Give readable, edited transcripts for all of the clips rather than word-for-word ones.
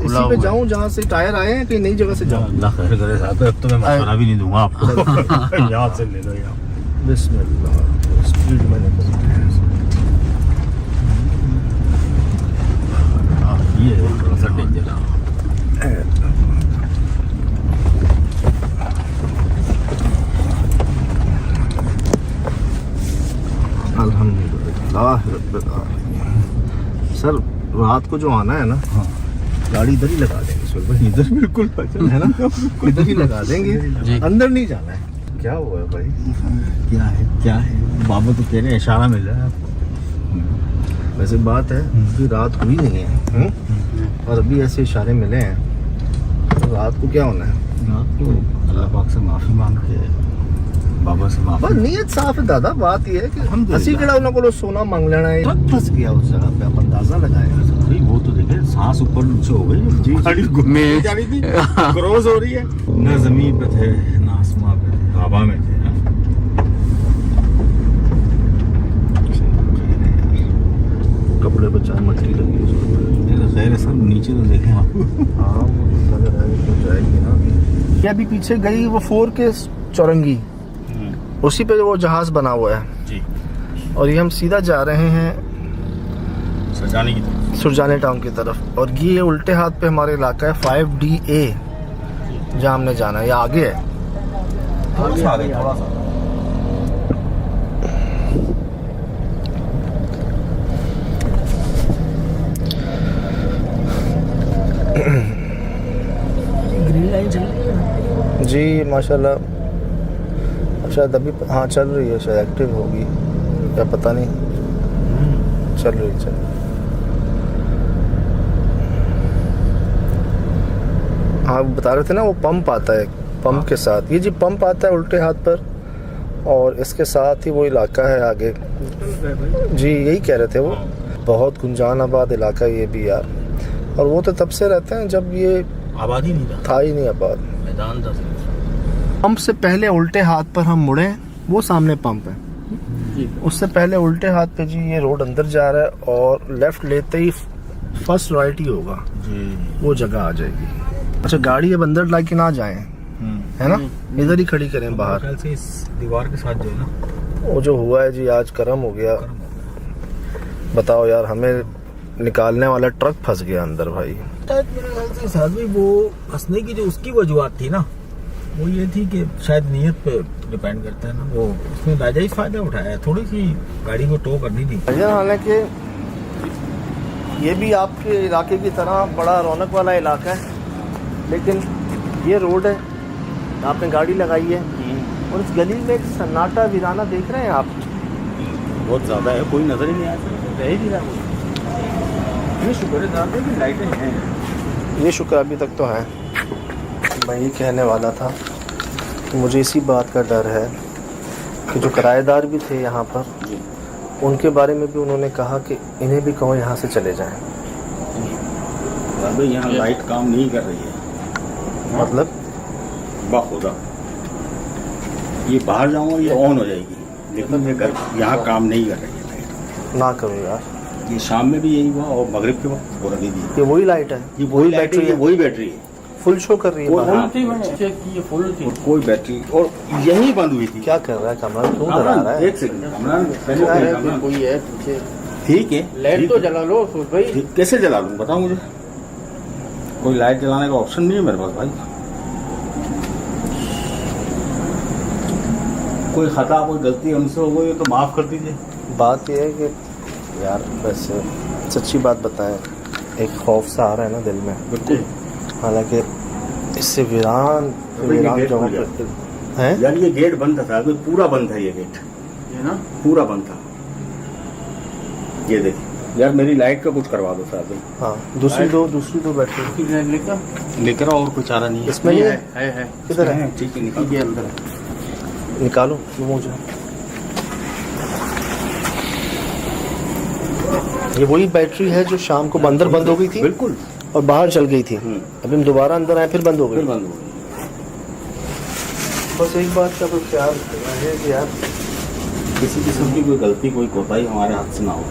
इसी पे जाऊं जहाँ से टायर आए हैं, कहीं नई जगह से जाऊं? अल्लाह खैर करे साहब, अब तो मैं मशवरा भी नहीं दूंगा आपको। यहाँ से ले लो यहाँ। बिस्मिल्लाह। स्पीड मैंने ये थोड़ा सा डेंजर है। अल्हम्दुलिल्लाह रब्बिल आलमीन। सर रात को जो आना है ना, हाँ, गाड़ी इधर ही लगा देंगे सर भाई, इधर बिल्कुल है ना, इधर ही लगा देंगे, अंदर नहीं जाना है। क्या हुआ है भाई? क्या है बाबा तो कह रहे हैं, इशारा मिल रहा है आपको। वैसे बात है कि रात हुई नहीं है, और अभी ऐसे इशारे मिले हैं, तो रात को क्या होना है? रात को अल्लाह पाक से माफ़ी मांग के बाबा से माफी। बस नीयत साफ है दादा। बात ये है कि हंसी केड़ा उन्होंने को सोना मांग लेना है। ट्रक फंस गया उस जगह पे, आप अंदाजा लगाएगा। भाई वो तो देखे, सांस ऊपर नीचे हो गई जी, गाड़ी घूमने जा रही थी, क्रॉस हो रही है, न जमीन पे थे न आसमान पे थे, हवा में थे। कपड़े पे चाहे मट्टी लगी उसको, खैर है सब, नीचे तो देखें आप। हाँ वो नजर है तो जाएगी ना। ये अभी पीछे गई वो 4 के चौरंगी, उसी पे वो जहाज बना हुआ है जी। और ये हम सीधा जा रहे हैं सजाने की तरफ, सुरजाने टाउन की तरफ। और ये उल्टे हाथ पे हमारा इलाका है 5DA, जहाँ हमने जाना है। ये आगे है, थोड़ा सा आगे, थोड़ा सा। ग्रीन लाइन चल रही है जी माशाल्लाह। शायद अभी हाँ चल रही है, शायद एक्टिव होगी या पता नहीं, चल रही। हाँ बता रहे थे ना, वो पंप आता है, पंप के साथ ये जी पंप आता है उल्टे हाथ पर, और इसके साथ ही वो इलाका है आगे जी। यही कह रहे थे वो, बहुत गुंजान आबाद इलाका ये भी यार। और वो तो तब से रहते हैं जब ये आबादी नहीं था ही नहीं आबाद, मैदान था। पंप से पहले उल्टे हाथ पर हम मुड़े, वो सामने पंप है, उससे पहले उल्टे हाथ पे जी ये रोड अंदर जा रहा है, और लेफ्ट लेते ही फर्स्ट राइट ही होगा जी, वो जगह आ जाएगी। अच्छा गाड़ी अब अंदर ला के ना जाए, है ना, इधर ही खड़ी करें बाहर से, इस दीवार के साथ जो है ना, वो जो हुआ है जी आज करम हो गया। बताओ यार, हमें निकालने वाला ट्रक फंस गया अंदर भाई। मेरे ख्याल से साथ में वो फंसने की जो उसकी वजूहत थी ना, वो ये थी कि शायद नीयत पे डिपेंड करता है ना, वो उसने नाजायज फायदा उठाया, थोड़ी सी गाड़ी को टो करनी थी। हालांकि ये भी आपके इलाके की तरह बड़ा रौनक वाला इलाका है, लेकिन ये रोड है, आपने गाड़ी लगाई है और इस गली में एक सन्नाटा वीराना देख रहे हैं आप, बहुत ज़्यादा है, कोई नजर ही नहीं आता, रह ही नहीं रहा। ये शुक्र है कि लाइटें हैं, ये शुक्र अभी तक तो है। मैं ये कहने वाला था कि मुझे इसी बात का डर है कि जो किराएदार भी थे यहाँ पर, उनके बारे में भी उन्होंने कहा कि इन्हें भी कहो यहाँ से चले जाएं। यहाँ लाइट काम नहीं कर रही है, मतलब बाखुदा ये बाहर जाऊँगा ये ऑन हो जाएगी, लेकिन ये घर यहाँ काम नहीं कर रही है लाइट। ना करो यार, ये शाम में भी यही हुआ और मगरिब के वक्त और अभी भी ये वही लाइट है, ये वही बैटरी है, वही बैटरी है, फुल शो कर रही है बाहर। फुल थी, कोई बैटरी और यही बंद हुई थी। क्या कर रहा है कमरान, क्यों डरा रहा है? एक सेकंड कमरान, कोई है पीछे, ठीक है लाइट तो जला लो भाई। कैसे जला लूँ बताओ मुझे, कोई लाइट जलाने का ऑप्शन नहीं है मेरे पास भाई। कोई खता कोई गलती हमसे हो गई तो माफ़ कर दीजिए। बात यह है कि यार वैसे सच्ची बात बताएं, एक खौफ सा आ रहा है ना दिल में। बिल्कुल, हालांकि इससे वीरान जगहों पर है यार ये गेट बंद था, पूरा बंद था ये गेट, ये ना पूरा बंद था। ये देखिए यार, मेरी लाइट का कुछ करवा दो साहब। हाँ दूसरी दो बैटरी लेकर और कोई चारा नहीं है इसमें, नहीं है किधर है? ठीक है निकाल, अंदर निकालो मुझे। ये वही बैटरी है जो शाम को अंदर बंद हो गई थी, बिल्कुल, और बाहर चल गई थी। अभी हम दोबारा अंदर आए, फिर बंद हो गई। बस एक बात का तो ख्याल है कि यार किसी किस्म की कोई गलती कोई कोताही हमारे हाथ से ना हो।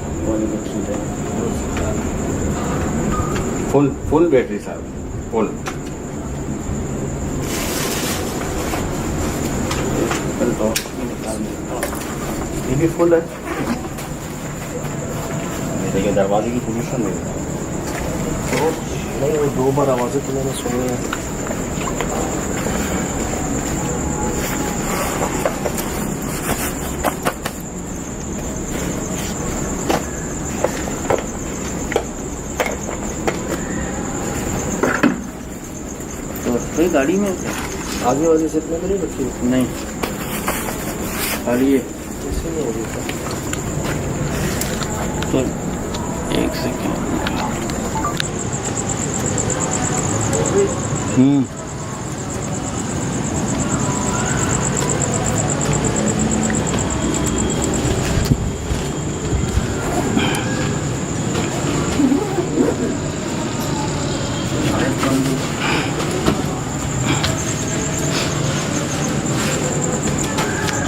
फुल बैटरी साहब, फुल। ये भी फुल है। देखिए दरवाजे की पोजीशन नहीं है। नहीं, वो 2 बार आवाज़ें तो मैंने सुनी है। तो कोई गाड़ी में आगे वाली सीट में तो नहीं रखी? नहीं, खाली है। ऐसे नहीं होगी क्या? तो एक सेकेंड।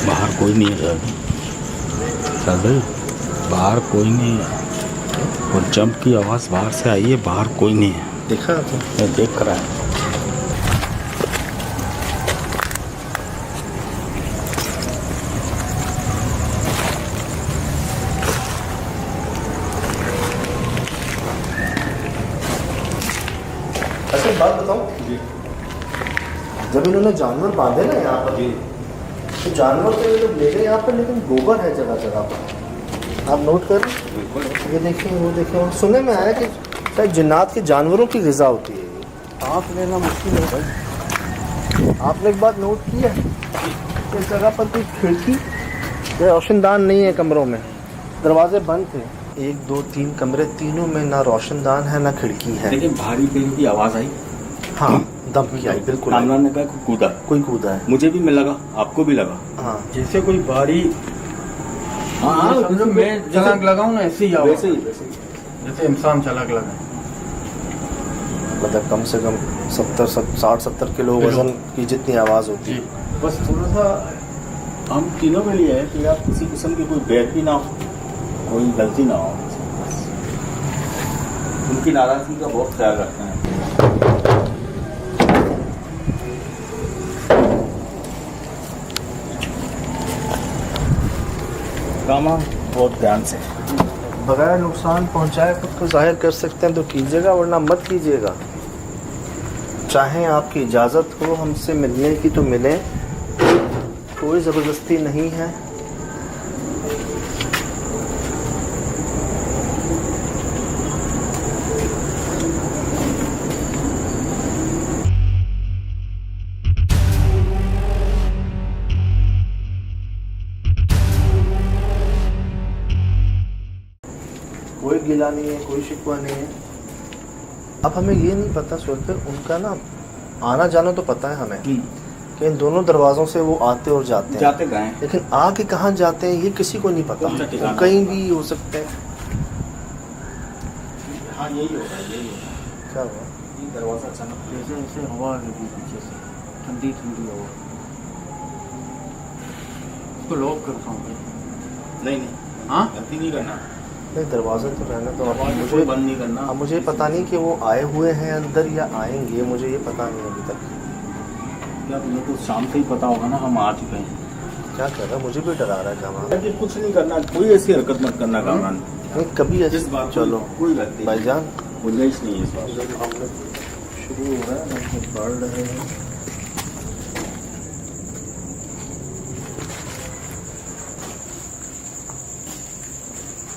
बाहर कोई नहीं है सर, बाहर कोई नहीं है। और जंप की आवाज़ बाहर से आई है, बाहर कोई नहीं है। देखा आपने? मैं देख रहा है। अच्छा बात बताऊं, जब इन्होंने जानवर बांधे ना यहाँ पर, तो जानवर तो ये लोग ले गए यहाँ पर, लेकिन गोबर है जगह जगह पर। आप नोट करें, ये देखें, वो देखें। और सुनने में आया कि शायद जिन्नात के जानवरों की ग़िज़ा होती है ये। आप लेना मुश्किल है भाई। आपने एक बात नोट की है, इस जगह पर कोई खिड़की या रोशनदान नहीं है कमरों में, दरवाजे बंद थे। 1 2 3 कमरे, तीनों में ना रोशनदान है ना खिड़की है। लेकिन भारी पेन की आवाज़ आई। हाँ, दम की आई, बिल्कुल। कामरान ने कहा कूदा, कोई कूदा है। मुझे भी लगा, आपको भी लगा। हाँ, जैसे कोई भारी। हाँ, समझो मैं छलांग लगाऊं ना, ऐसे ही आवाज़। वैसे ही जैसे इंसान छलांग लगाए। मतलब कम से कम 60-70 किलो वजन की जितनी आवाज़ होती है। बस थोड़ा सा हम तीनों के लिए है कि आप किसी किस्म की कोई बैग भी ना हो, कोई गलती ना हो। उनकी नाराज़गी का बहुत ख्याल रखना है। काम बहुत ध्यान से, बगैर नुकसान पहुंचाए खुद को जाहिर कर सकते हैं तो कीजिएगा, वरना मत कीजिएगा। चाहे आपकी इजाज़त हो हमसे मिलने की तो मिलें, कोई ज़बरदस्ती नहीं है। कोई गिला नहीं है, कोई शिकवा नहीं है। अब हमें ये नहीं पता सोचकर उनका ना आना जाना तो पता है हमें कि इन दोनों दरवाज़ों से वो आते और जाते हैं, गए, लेकिन आके कहाँ जाते हैं ये किसी को नहीं पता। कौन सा ठिकाना? वो कहीं भी हो सकते हैं। हाँ यही होगा, यही होगा। क्या हुआ? ये दरवाज़ा अचानक जैसे जैसे हवा लगी पीछे से, ठंडी ठंडी हवा। इसको लॉक करता हूँ भाई। नहीं नहीं, हाँ, गलती नहीं करना, नहीं, दरवाज़ा तो रहना तो। अब मुझे मुझे बंद नहीं करना। अब मुझे पता नहीं कि वो आए हुए हैं अंदर या आएंगे, मुझे ये पता नहीं अभी तक। क्या तुम्हें तो शाम से ही पता होगा ना, हम आ चुके हैं। क्या कर रहा है, मुझे भी डरा रहा है कामरान। कि कुछ नहीं करना, कोई ऐसी हरकत मत करना कामरान। नहीं, कभी ऐसे इस बात चलो कोई गलती भाईजान, गुंजाइश नहीं है इस बात। हम लोग शुरू हो रहा है, हम लोग बढ़ रहे हैं।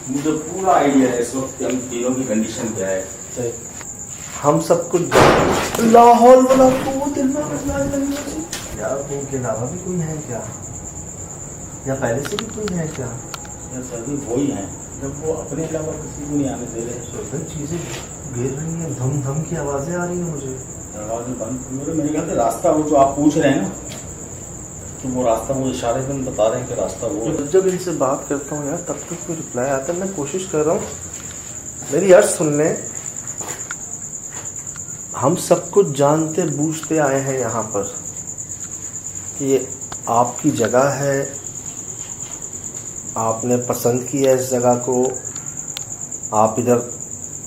मुझे पूरा आइडिया है इस वक्त कि हम तीनों की कंडीशन क्या है। हम सब कुछ लाहौल वाला कुव्वत इल्ला बिल्लाह। यार उनके अलावा भी कोई है क्या, या पहले से भी कोई है क्या? या सभी वो ही हैं, जब वो अपने अलावा किसी को नहीं आने दे रहे। सोचन चीजें गिर रही हैं, धम धम की आवाजें आ रही हैं मुझे। दरवाजे बंद, मेरे ख्याल से रास्ता वो जो आप पूछ रहे हैं ना, तो वो रास्ता, वो इशारे में बता रहे हैं कि रास्ता वो है। जब इनसे बात करता हूँ यार, तब तक कोई रिप्लाई आता है। मैं कोशिश कर रहा हूँ मेरी अर्ज सुनने। हम सब कुछ जानते बूझते आए हैं यहाँ पर कि ये आपकी जगह है, आपने पसंद किया इस जगह को, आप इधर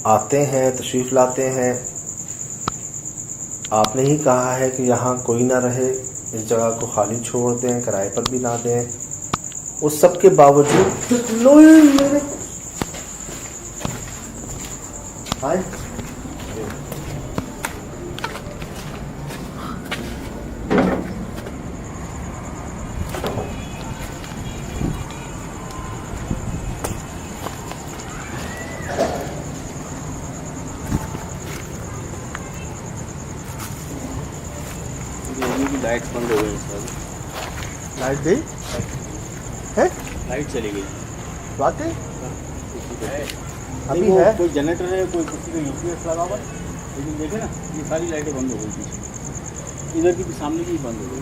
आते हैं, तशरीफ़ लाते हैं, आपने ही कहा है कि यहाँ कोई ना रहे, इस जगह को खाली छोड़ दें, किराए पर भी ना दें, उस सब के बावजूद लो मेरे आए लाइट बंद हो गई सर। लाइट गई है, लाइट चली गई। बात है अभी अभी है। कोई जनरेटर है, कोई किसी का यूपीएस लगा हुआ है, लेकिन देखे ना ये सारी लाइटें बंद हो गई पीछे, इधर की भी सामने की भी बंद हो गई।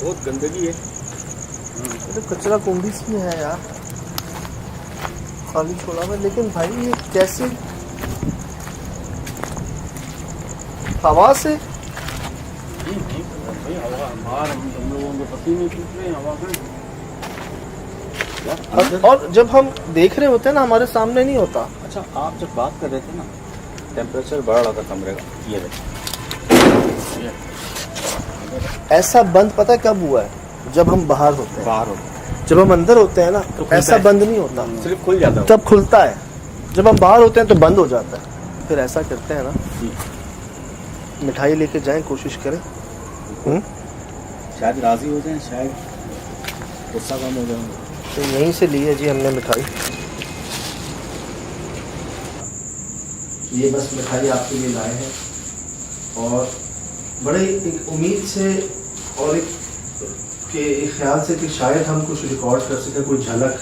बहुत गंदगी है। ये तो कचरा कुंडी सी है यार, खाली छोड़ा हुआ। लेकिन भाई ये कैसे हवा से, भाई हवा बाहर हम लोगों के पसीने छूट रहे हैं हवा में। और जब हम देख रहे होते हैं ना, हमारे सामने नहीं होता। अच्छा, आप जब बात कर रहे थे ना, टेम्परेचर बढ़ रहा था कमरे का, ये देखो ऐसा बंद पता है कब हुआ है? जब हम बाहर होते हैं। बाहर हो जब हम अंदर होते हैं ना तो खुलता ऐसा है। बंद नहीं होता, सिर्फ खुल जाता है। तब खुलता है। जब हम बाहर होते हैं तो बंद हो जाता है। फिर ऐसा करते हैं ना, मिठाई लेके जाएं, कोशिश करें। शायद राजी हो जाए, शायद गुस्सा कम हो जाए। तो यहीं से ली है जी हमने मिठाई। ये बस मिठाई आपके लिए लाए हैं, और बड़े एक उम्मीद से और एक ख्याल से कि शायद हम कुछ रिकॉर्ड कर सकें, कोई झलक।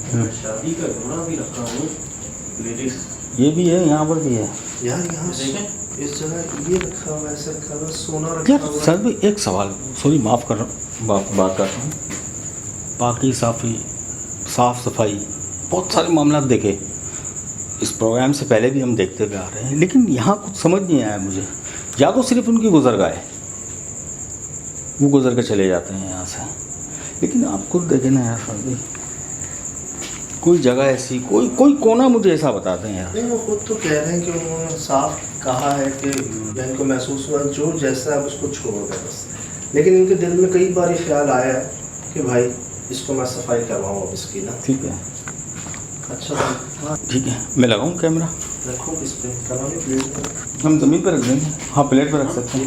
भाई शादी का घोड़ा भी रखा हूँ, लेडीज ये भी है, यहाँ पर भी है यार। यहाँ इस जगह ये रखा हुआ है, ऐसा रखा हुआ है, सोना रखा यार। हुआ है। सर भी एक सवाल, सॉरी माफ़ कर रहा हूँ, बात कर रहा हूँ। बाकी साफ सफाई बहुत सारे मामला देखे, इस प्रोग्राम से पहले भी हम देखते हुए आ रहे हैं, लेकिन यहाँ कुछ समझ नहीं आया मुझे। या तो सिर्फ उनकी गुजरगाह है, वो गुजर के चले जाते हैं यहाँ से, लेकिन आप खुद देखें ना यार सर भी, कोई जगह ऐसी, कोई कोना मुझे ऐसा बताते हैं यार। नहीं, वो खुद तो कह रहे हैं कि उन्होंने साफ कहा है कि इनको महसूस हुआ जो जैसा है उसको छोड़ दें बस। लेकिन इनके दिल में कई बार ये ख्याल आया है कि भाई इसको मैं सफाई करवाऊँ अब इसकी ना। ठीक है, अच्छा हाँ, ठीक है, मैं लगाऊँ कैमरा? रखो इस पे, करवाने प्लेट हम ज़मीन पर रख देंगे। हाँ, प्लेट पर रख सकते हैं।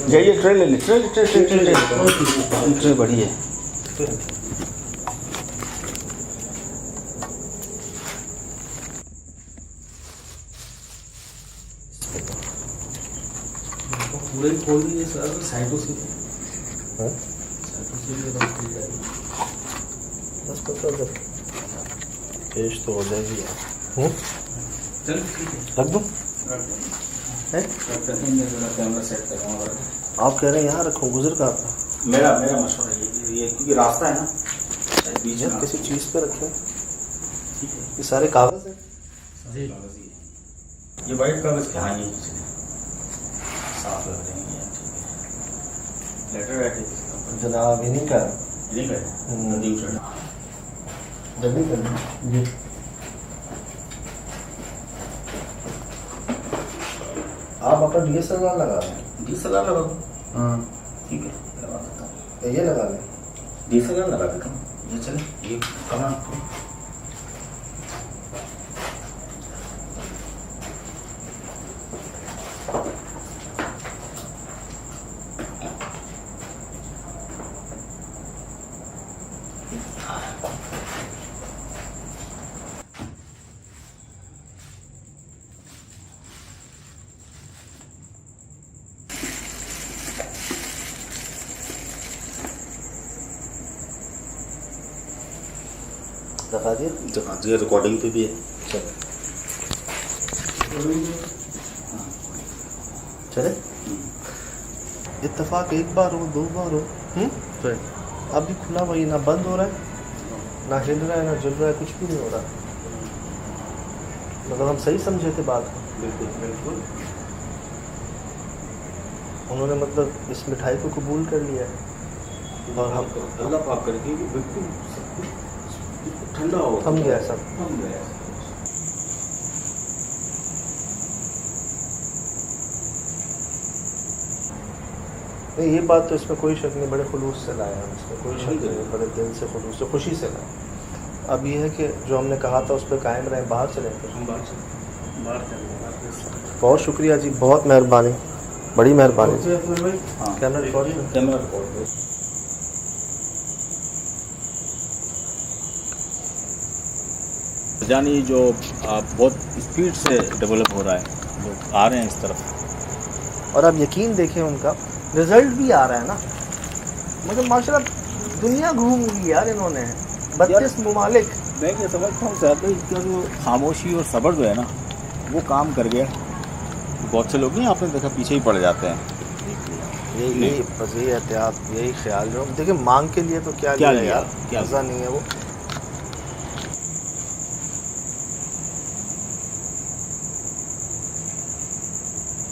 जाइए, ट्रे ले लें, ट्रे बड़ी है। पूरे खोल दीजिए सर, साइडों से। बस पता जब पेश तो हो जाएगी यार। चल ठीक है, रख दूँ? है कैमरा सेट करूँगा। आप कह रहे हैं यहाँ रखो, गुजर का आपका? मेरा मशवरा ये क्योंकि रास्ता है ना, बीच में किसी चीज़ पे रखें। ठीक है, ये सारे कागज़ हैं। सही कागज़ ये वाइट कागज़ के। हाँ, ये साफ लग रहे हैं, ठीक है। लेटर राइटिंग जनाब इन्हीं का नहीं कर नदी उचड़ना जल्दी कर जी। आप अपना DSLR लगा लें। DSLR लगा दो। हाँ ठीक है, लगा देता हूँ। ये लगा लें। DSLR लगा देता हूँ। ये चले, ये कहाँ दिखा दिए? दिखा दिया, रिकॉर्डिंग पे भी है। चले इत्तेफाक एक बार हो, दो बार हो, तो अभी खुला वही ना बंद हो रहा है ना हिल रहा है ना जल रहा है, कुछ भी नहीं हो रहा। मतलब हम सही समझे थे बात को। बिल्कुल बिल्कुल। उन्होंने मतलब इस मिठाई को कबूल कर लिया है और हम अल्लाह पाक करके बिल्कुल ठंडा हो थम गया सब। थम गया। नहीं ये बात तो इसमें कोई शक नहीं, बड़े खुलूस से लाए हम, इसमें कोई शक नहीं, बड़े दिल से खुलूस से खुशी से लाए। अब ये है कि जो हमने कहा था उस पर कायम रहें। बाहर चले फिर हम बाहर चले। बहुत शुक्रिया जी, बहुत मेहरबानी, बड़ी मेहरबानी जी। हाँ कैमरा रिकॉर्ड कैमरा रिकॉर्ड। जानी जो बहुत स्पीड से डेवलप हो रहा है, लोग आ रहे हैं इस तरफ। और अब यकीन देखें उनका रिजल्ट भी आ रहा है ना। मतलब माशाल्लाह दुनिया घूम ली यार इन्होंने, 32 ममालिक। मैं क्या समझता हूँ साहब भाई, इसका जो खामोशी और सब्र जो है ना, वो काम कर गया। बहुत से लोग नहीं, आपने देखा, पीछे ही पड़ जाते हैं। यही बस यही एहतियात, यही ख्याल जो देखिए मांग के लिए तो क्या क्या लिया लिया? यार, क्या मजा नहीं है वो।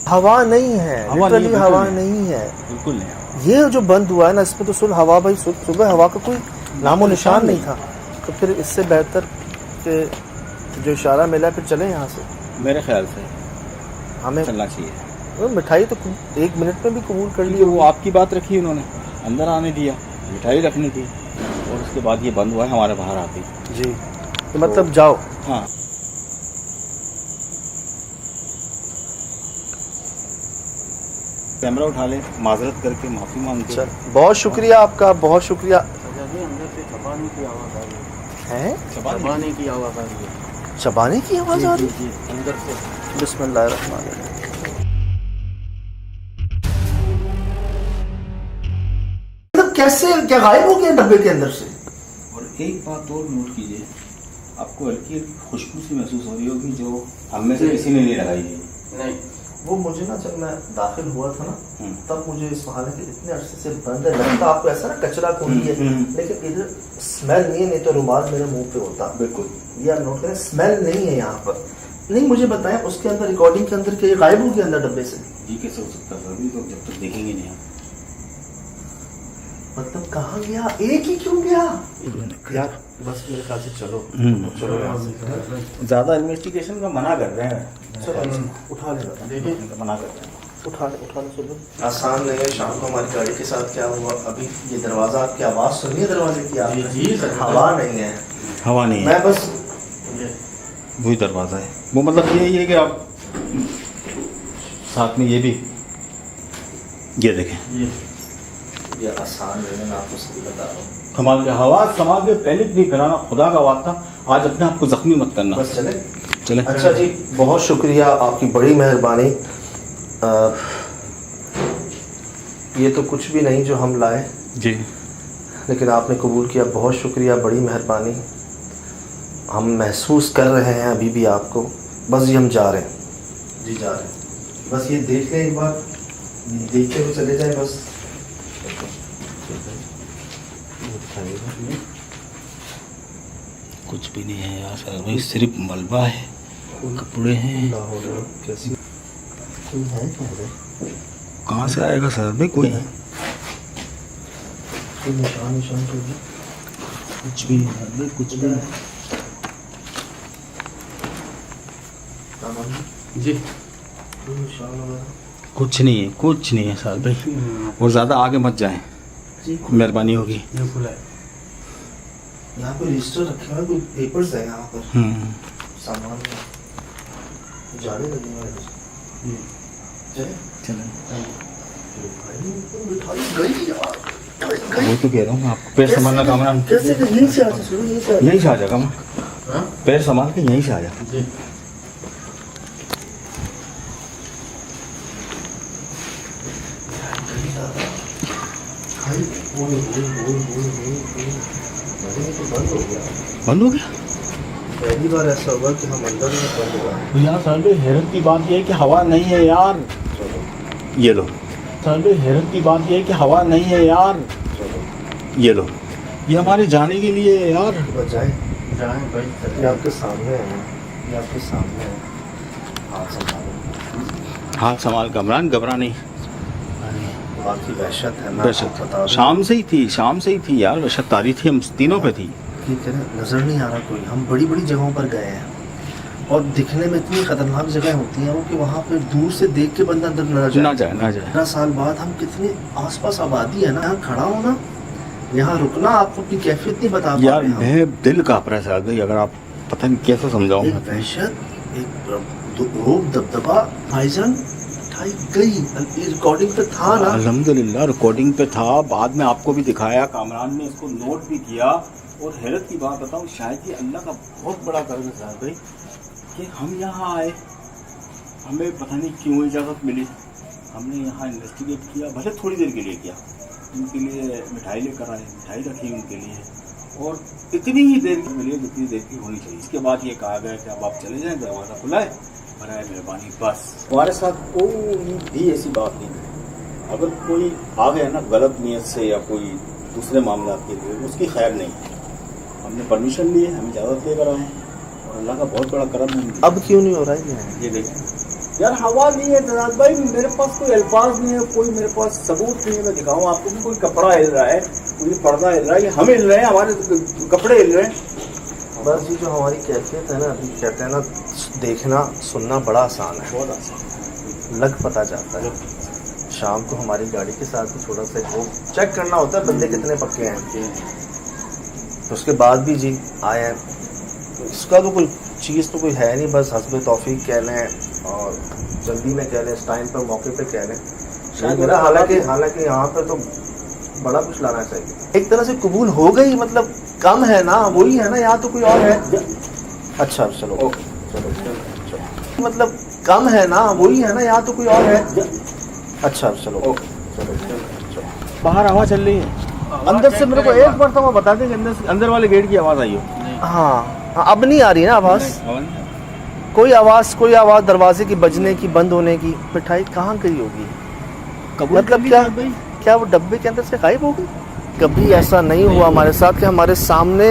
हवा नहीं है, हवा नहीं है, लिटरली बिल्कुल हवा नहीं। नहीं है। बिल्कुल नहीं। ये जो बंद हुआ है ना, इसमें तो सुबह हवा भाई, सुबह हवा का कोई नामो निशान नहीं था। तो फिर इससे बेहतर कि जो इशारा मिला फिर चले यहाँ से। मेरे ख्याल से हमें चलना चाहिए, वो मिठाई तो 1 मिनट में भी कबूल कर ली क्योंकि वो होगी। आपकी बात रखी उन्होंने, अंदर आने दिया, मिठाई रखनी थी, और उसके बाद ये बंद हुआ है, हमारे बाहर आती। जी तो मतलब जाओ। हाँ, कैमरा उठा ले, माजरत करके माफ़ी मांगते चल बहुत शुक्रिया आपका, बहुत शुक्रिया। अंदर से चबाने की आवाज़ आ रही है। हैं चबाने की आवाज़ आ रही है। चबाने की आवाज़ आ रही जी अंदर से। है। बिस्मिल्लाहिर्रहमानिर्रहीम। मतलब कैसे, क्या गायब हो गया डब्बे के अंदर से? और एक बात और नोट कीजिए, आपको हल्की हल्की खुशबू सी महसूस हो रही होगी जो हम में से किसी ने नहीं लगाई है। नहीं, वो मुझे ना, जब मैं दाखिल हुआ था ना, तब मुझे इस बहाने के इतने अरसे से बंद है, लगता आपको ऐसा ना कचरा कोई है, लेकिन इधर स्मेल नहीं है, नहीं तो रुमाल मेरे मुंह पे होता। बिल्कुल। ये आप नोट करें, स्मेल नहीं है यहाँ पर। नहीं मुझे बताएं उसके अंदर, रिकॉर्डिंग के अंदर, क्या ये गायब हो गया अंदर डब्बे से? ये कैसे हो सकता है अभी, तो जब तक देखेंगे नहीं हम। मतलब कहाँ गया, एक ही क्यों गया यार? बस मेरे ख्याल से चलो चलो यहाँ से। ज़्यादा इन्वेस्टिगेशन का मना कर रहे हैं। चलो उठा लेना, मना कर रहे हैं। उठा ले सुनो। आसान नहीं है। शाम को हमारी गाड़ी के साथ क्या हुआ, अभी ये दरवाजा, आपकी आवाज़ सुनिए दरवाजे की आपने? जी सर। हवा नहीं है, हवा नहीं है, मैं बस वही दरवाज़ा है। वो मतलब यही है कि आप साथ में ये भी, ये देखें, ये आसान नहीं है, मैं आपको सही बता रहा हूँ। कमाल के हवा संभाल के पैनिक नहीं फैलाना, खुदा का वास्ता आज अपने आप को जख्मी मत करना। बस चले। चले। अच्छा जी, बहुत शुक्रिया, आपकी बड़ी मेहरबानी। ये तो कुछ भी नहीं जो हम लाए, जी, लेकिन आपने कबूल किया, बहुत शुक्रिया, बड़ी मेहरबानी। हम महसूस कर रहे हैं अभी भी आपको, बस ये हम जा रहे हैं जी, जा रहे हैं। बस ये देख लें एक बार, देखते हुए चले जाएं बस। कुछ भी नहीं है यार सर भाई, सिर्फ मलबा है, कपड़े हैं। कैसी कोई है क्या है? कहाँ से आएगा सर भाई, कोई कोई निशान कोई नहीं? कुछ भी नहीं है भाई, कुछ भी नहीं। सामान जी कोई निशान वगैरह? कुछ नहीं है, कुछ नहीं है सर भाई। और ज़्यादा आगे मत जाएं, जी मेहरबानी होगी। ये खुला है। यहाँ पे रजिस्टर रखे हुए हैं, कोई पेपर्स है यहाँ पर, सामान में जाने लगे हैं। चले चलें। मिठाई गई यार, वो तो कह रहा हूँ मैं आपको, पैर संभालना काम ना। कैसे यहीं से आ जा, सुनो यहीं से आ जा। यहीं से आ जाएगा मैं, हाँ? पैर संभाल के यहीं से आ जा। जी भाई ओए ओए ओए ओए ओए ओए, महीने तो बंद हो गया। बंद हो गया? पहली बार ऐसा हुआ कि हम अंदर में बंद हुआ। तो यार सर भाई, हैरत की बात यह है कि हवा नहीं है यार। ये लो। सर भाई, हैरत की बात यह है कि हवा नहीं है यार। ये लो। ये हमारे जाने के लिए है यार। बजाए जाए भाई, ये आपके सामने है, ये आपके सामने है। हाथ संभालो, हाथ संभाल कमरान, घबरा नहीं। बाकी वहशत है ना, वहशत आपको बता दूं। शाम से ही थी यार, वहशत तारी थी, हम तीनों पे थी। कि तेरे नज़र नहीं आ रहा कोई। हम बड़ी बड़ी जगहों पर गए हैं और दिखने में इतनी खतरनाक जगह होती हैं वो कि वहाँ पे दूर से देख के बंदा अंदर न जाए। ना जाए 15 साल बाद हम कितने आसपास आबादी है ना, यहाँ खड़ा होना, यहाँ रुकना, आपको अपनी कैफियत नहीं बता पा यार। रहे हम। मैं दिल काँप रहा है साहब भाई, अगर आप पता नहीं कैसे समझाऊँ। एक वहशत, एक रोब दबदबा, भाईजान उठाई गई। रिकॉर्डिंग पे था ना। अल्हम्दुलिल्लाह रिकॉर्डिंग पे था, बाद में आपको भी दिखाया, कामरान ने इसको नोट भी किया। और हैरत की बात बताऊँ, शायद ये अल्लाह का बहुत बड़ा कर्ज है साहब भाई कि हम यहाँ आए, हमें पता नहीं क्यों इजाज़त मिली, हमने यहाँ इन्वेस्टिगेट किया, भले थोड़ी देर के लिए किया, उनके लिए मिठाई लेकर आए, मिठाई रखी उनके लिए, और इतनी ही देर की मिली जितनी देर की होनी चाहिए। इसके बाद ये कहा गया कि अब आप चले जाएं, दरवाज़ा खुला है, बराए मेहरबानी बस। हमारे साथ कोई भी ऐसी बात नहीं है। अगर कोई आ गया ना गलत नीयत से या कोई दूसरे मामला के लिए, उसकी खैर नहीं है। हमने परमिशन ली है, हम इजाज़त लेकर आए हैं, और अल्लाह का बहुत बड़ा करम है। अब क्यों नहीं हो रहा है ये देखिए यार, हवा नहीं है जनाब भाई, मेरे पास कोई अल्फाज नहीं है, कोई मेरे पास सबूत नहीं है। मैं दिखाऊँ आपको कि कोई कपड़ा हिल रहा है, कोई पर्दा हिल रहा है, ये हम हिल रहे हैं, हमारे कपड़े हिल रहे हैं। बस ये जो हमारी कैफियत है ना, अभी कहते हैं ना, देखना सुनना बड़ा आसान है, बहुत आसान लग पता जाता है। शाम को हमारी गाड़ी के साथ भी थोड़ा सा वो चेक करना होता है बंदे कितने पक्के हैं। तो उसके बाद भी जी आए हैं, इसका तो कोई चीज़ तो कोई है नहीं, बस हस्ब तौफीक कह लें और जल्दी में कह लें, इस टाइम पर मौके पे कह लें शायद मेरा। हालांकि यहाँ पर तो बड़ा कुछ लाना चाहिए। एक तरह से कबूल हो गई, मतलब कम है ना, वही है ना, यहाँ तो कोई और है। अच्छा चलो चलो, मतलब कम है ना, वही है ना, यहाँ तो कोई और है। अच्छा चलो बाहर हवा चल रही है। अंदर से मेरे को एक मरतबा बता दें कि अंदर वाले गेट की आवाज़ आई हो। हाँ, अब नहीं आ रही है ना आवाज़, कोई आवाज़ दरवाजे की बजने की, बंद होने की। मिठाई कहाँ गई होगी? मतलब क्या वो डब्बे के अंदर से गायब हो गई? कभी ऐसा नहीं हुआ हमारे साथ कि हमारे सामने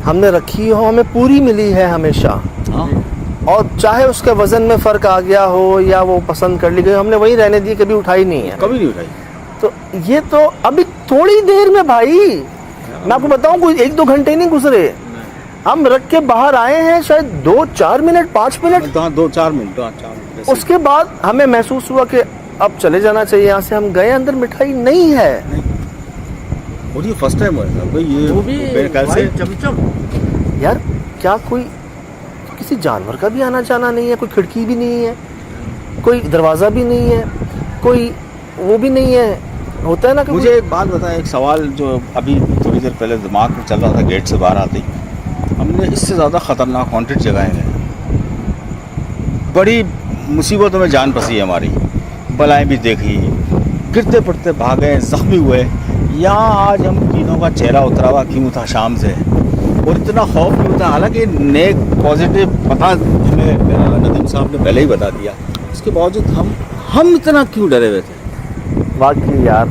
हमने रखी हो, हमें पूरी मिली है हमेशा। और चाहे उसके वजन में फ़र्क आ गया हो या वो पसंद कर ली गई, हमने वही रहने दी, कभी उठाई नहीं है। कभी नहीं उठाई। तो ये तो अभी थोड़ी देर में भाई, मैं आपको बताऊं, कोई 1-2 घंटे नहीं गुजरे, हम रख के बाहर आए हैं, शायद 2-4 मिनट 5 मिनट, 2-4 मिनट। उसके बाद हमें महसूस हुआ कि अब चले जाना चाहिए यहाँ से। हम गए, अंदर मिठाई नहीं है। और ये फर्स्ट टाइम हुआ है भाई, ये मेरे ख्याल से चमचम यार क्या कोई किसी जानवर का भी आना जाना नहीं है? कोई खिड़की भी नहीं है, कोई दरवाज़ा भी नहीं है, कोई वो भी नहीं है। होता है ना कि मुझे एक बात बताएं, एक सवाल जो अभी थोड़ी देर पहले दिमाग में चल रहा था गेट से बाहर आते ही, हमने इससे ज़्यादा ख़तरनाक हॉन्टेड जगहें गए, बड़ी मुसीबतों में जान फंसी हमारी, बलाएँ भी देखी, गिरते पड़ते भागे, ज़ख्मी हुए। यहाँ आज हम तीनों का चेहरा उतरा हुआ क्यों था शाम से, और इतना खौफ क्यों था? हालांकि नेक पॉजिटिव पता हमें नदीम साहब ने पहले ही बता दिया, उसके बावजूद हम इतना क्यों डरे हुए थे? वाकई यार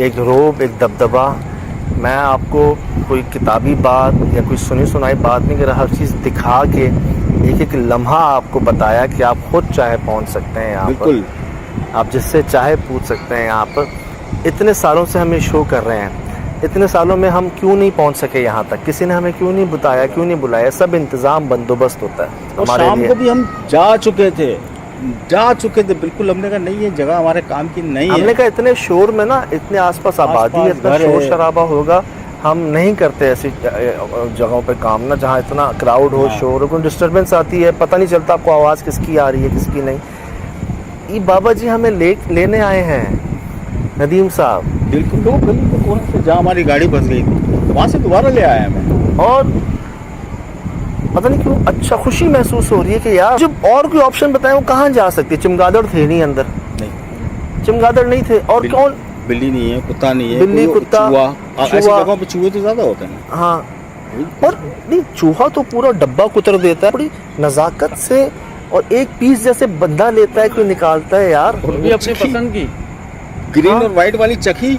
एक रोब, एक दबदबा। मैं आपको कोई किताबी बात या कोई सुनी सुनाई बात नहीं कर रहा, हर चीज़ दिखा के एक एक लम्हा आपको बताया कि आप खुद चाहे पहुंच सकते हैं यहाँ पर, आप जिससे चाहे पूछ सकते हैं यहाँ पर। इतने सालों से हम ये शो कर रहे हैं, इतने सालों में हम क्यों नहीं पहुंच सके यहाँ तक? किसी ने हमें क्यों नहीं बताया, क्यों नहीं बुलाया? सब इंतज़ाम बंदोबस्त होता है हमारे शाम लिए। को भी हम जा चुके थे बिल्कुल। हमने कहा नहीं, ये जगह हमारे काम की नहीं है। हमने कहा इतने शोर में ना, इतने आसपास आबादी, इतना शोर शराबा होगा, हम नहीं करते ऐसी जगहों पे काम ना, जहाँ इतना क्राउड हो, शोर हो, कोई डिस्टर्बेंस आती है, पता नहीं चलता आपको आवाज़ किसकी आ रही है किसकी नहीं। ये बाबा जी हमें लेने आए हैं, नदीम साहब। बिल्कुल जहाँ हमारी गाड़ी फंस गई वहाँ से दोबारा ले आया हमें, और पता नहीं क्यों अच्छा खुशी महसूस हो रही है कि यार जब और कोई ऑप्शन बताए वो कहाँ जा सकती है। चमगादड़ थे नहीं अंदर, नहीं चमगादड़ नहीं थे, और कौन? बिल्ली नहीं है, कुत्ता नहीं है, बिल्ली, कुत्ता, ऐसी जगहों पे चूहे तो ज्यादा होते हैं। हाँ, और नहीं, चूहा तो पूरा डब्बा कुतर देता है बड़ी नजाकत से, और एक पीस जैसे बंदा लेता है, कोई निकालता है यार, और भी अपनी पसंद की ग्रीन और व्हाइट वाली चखी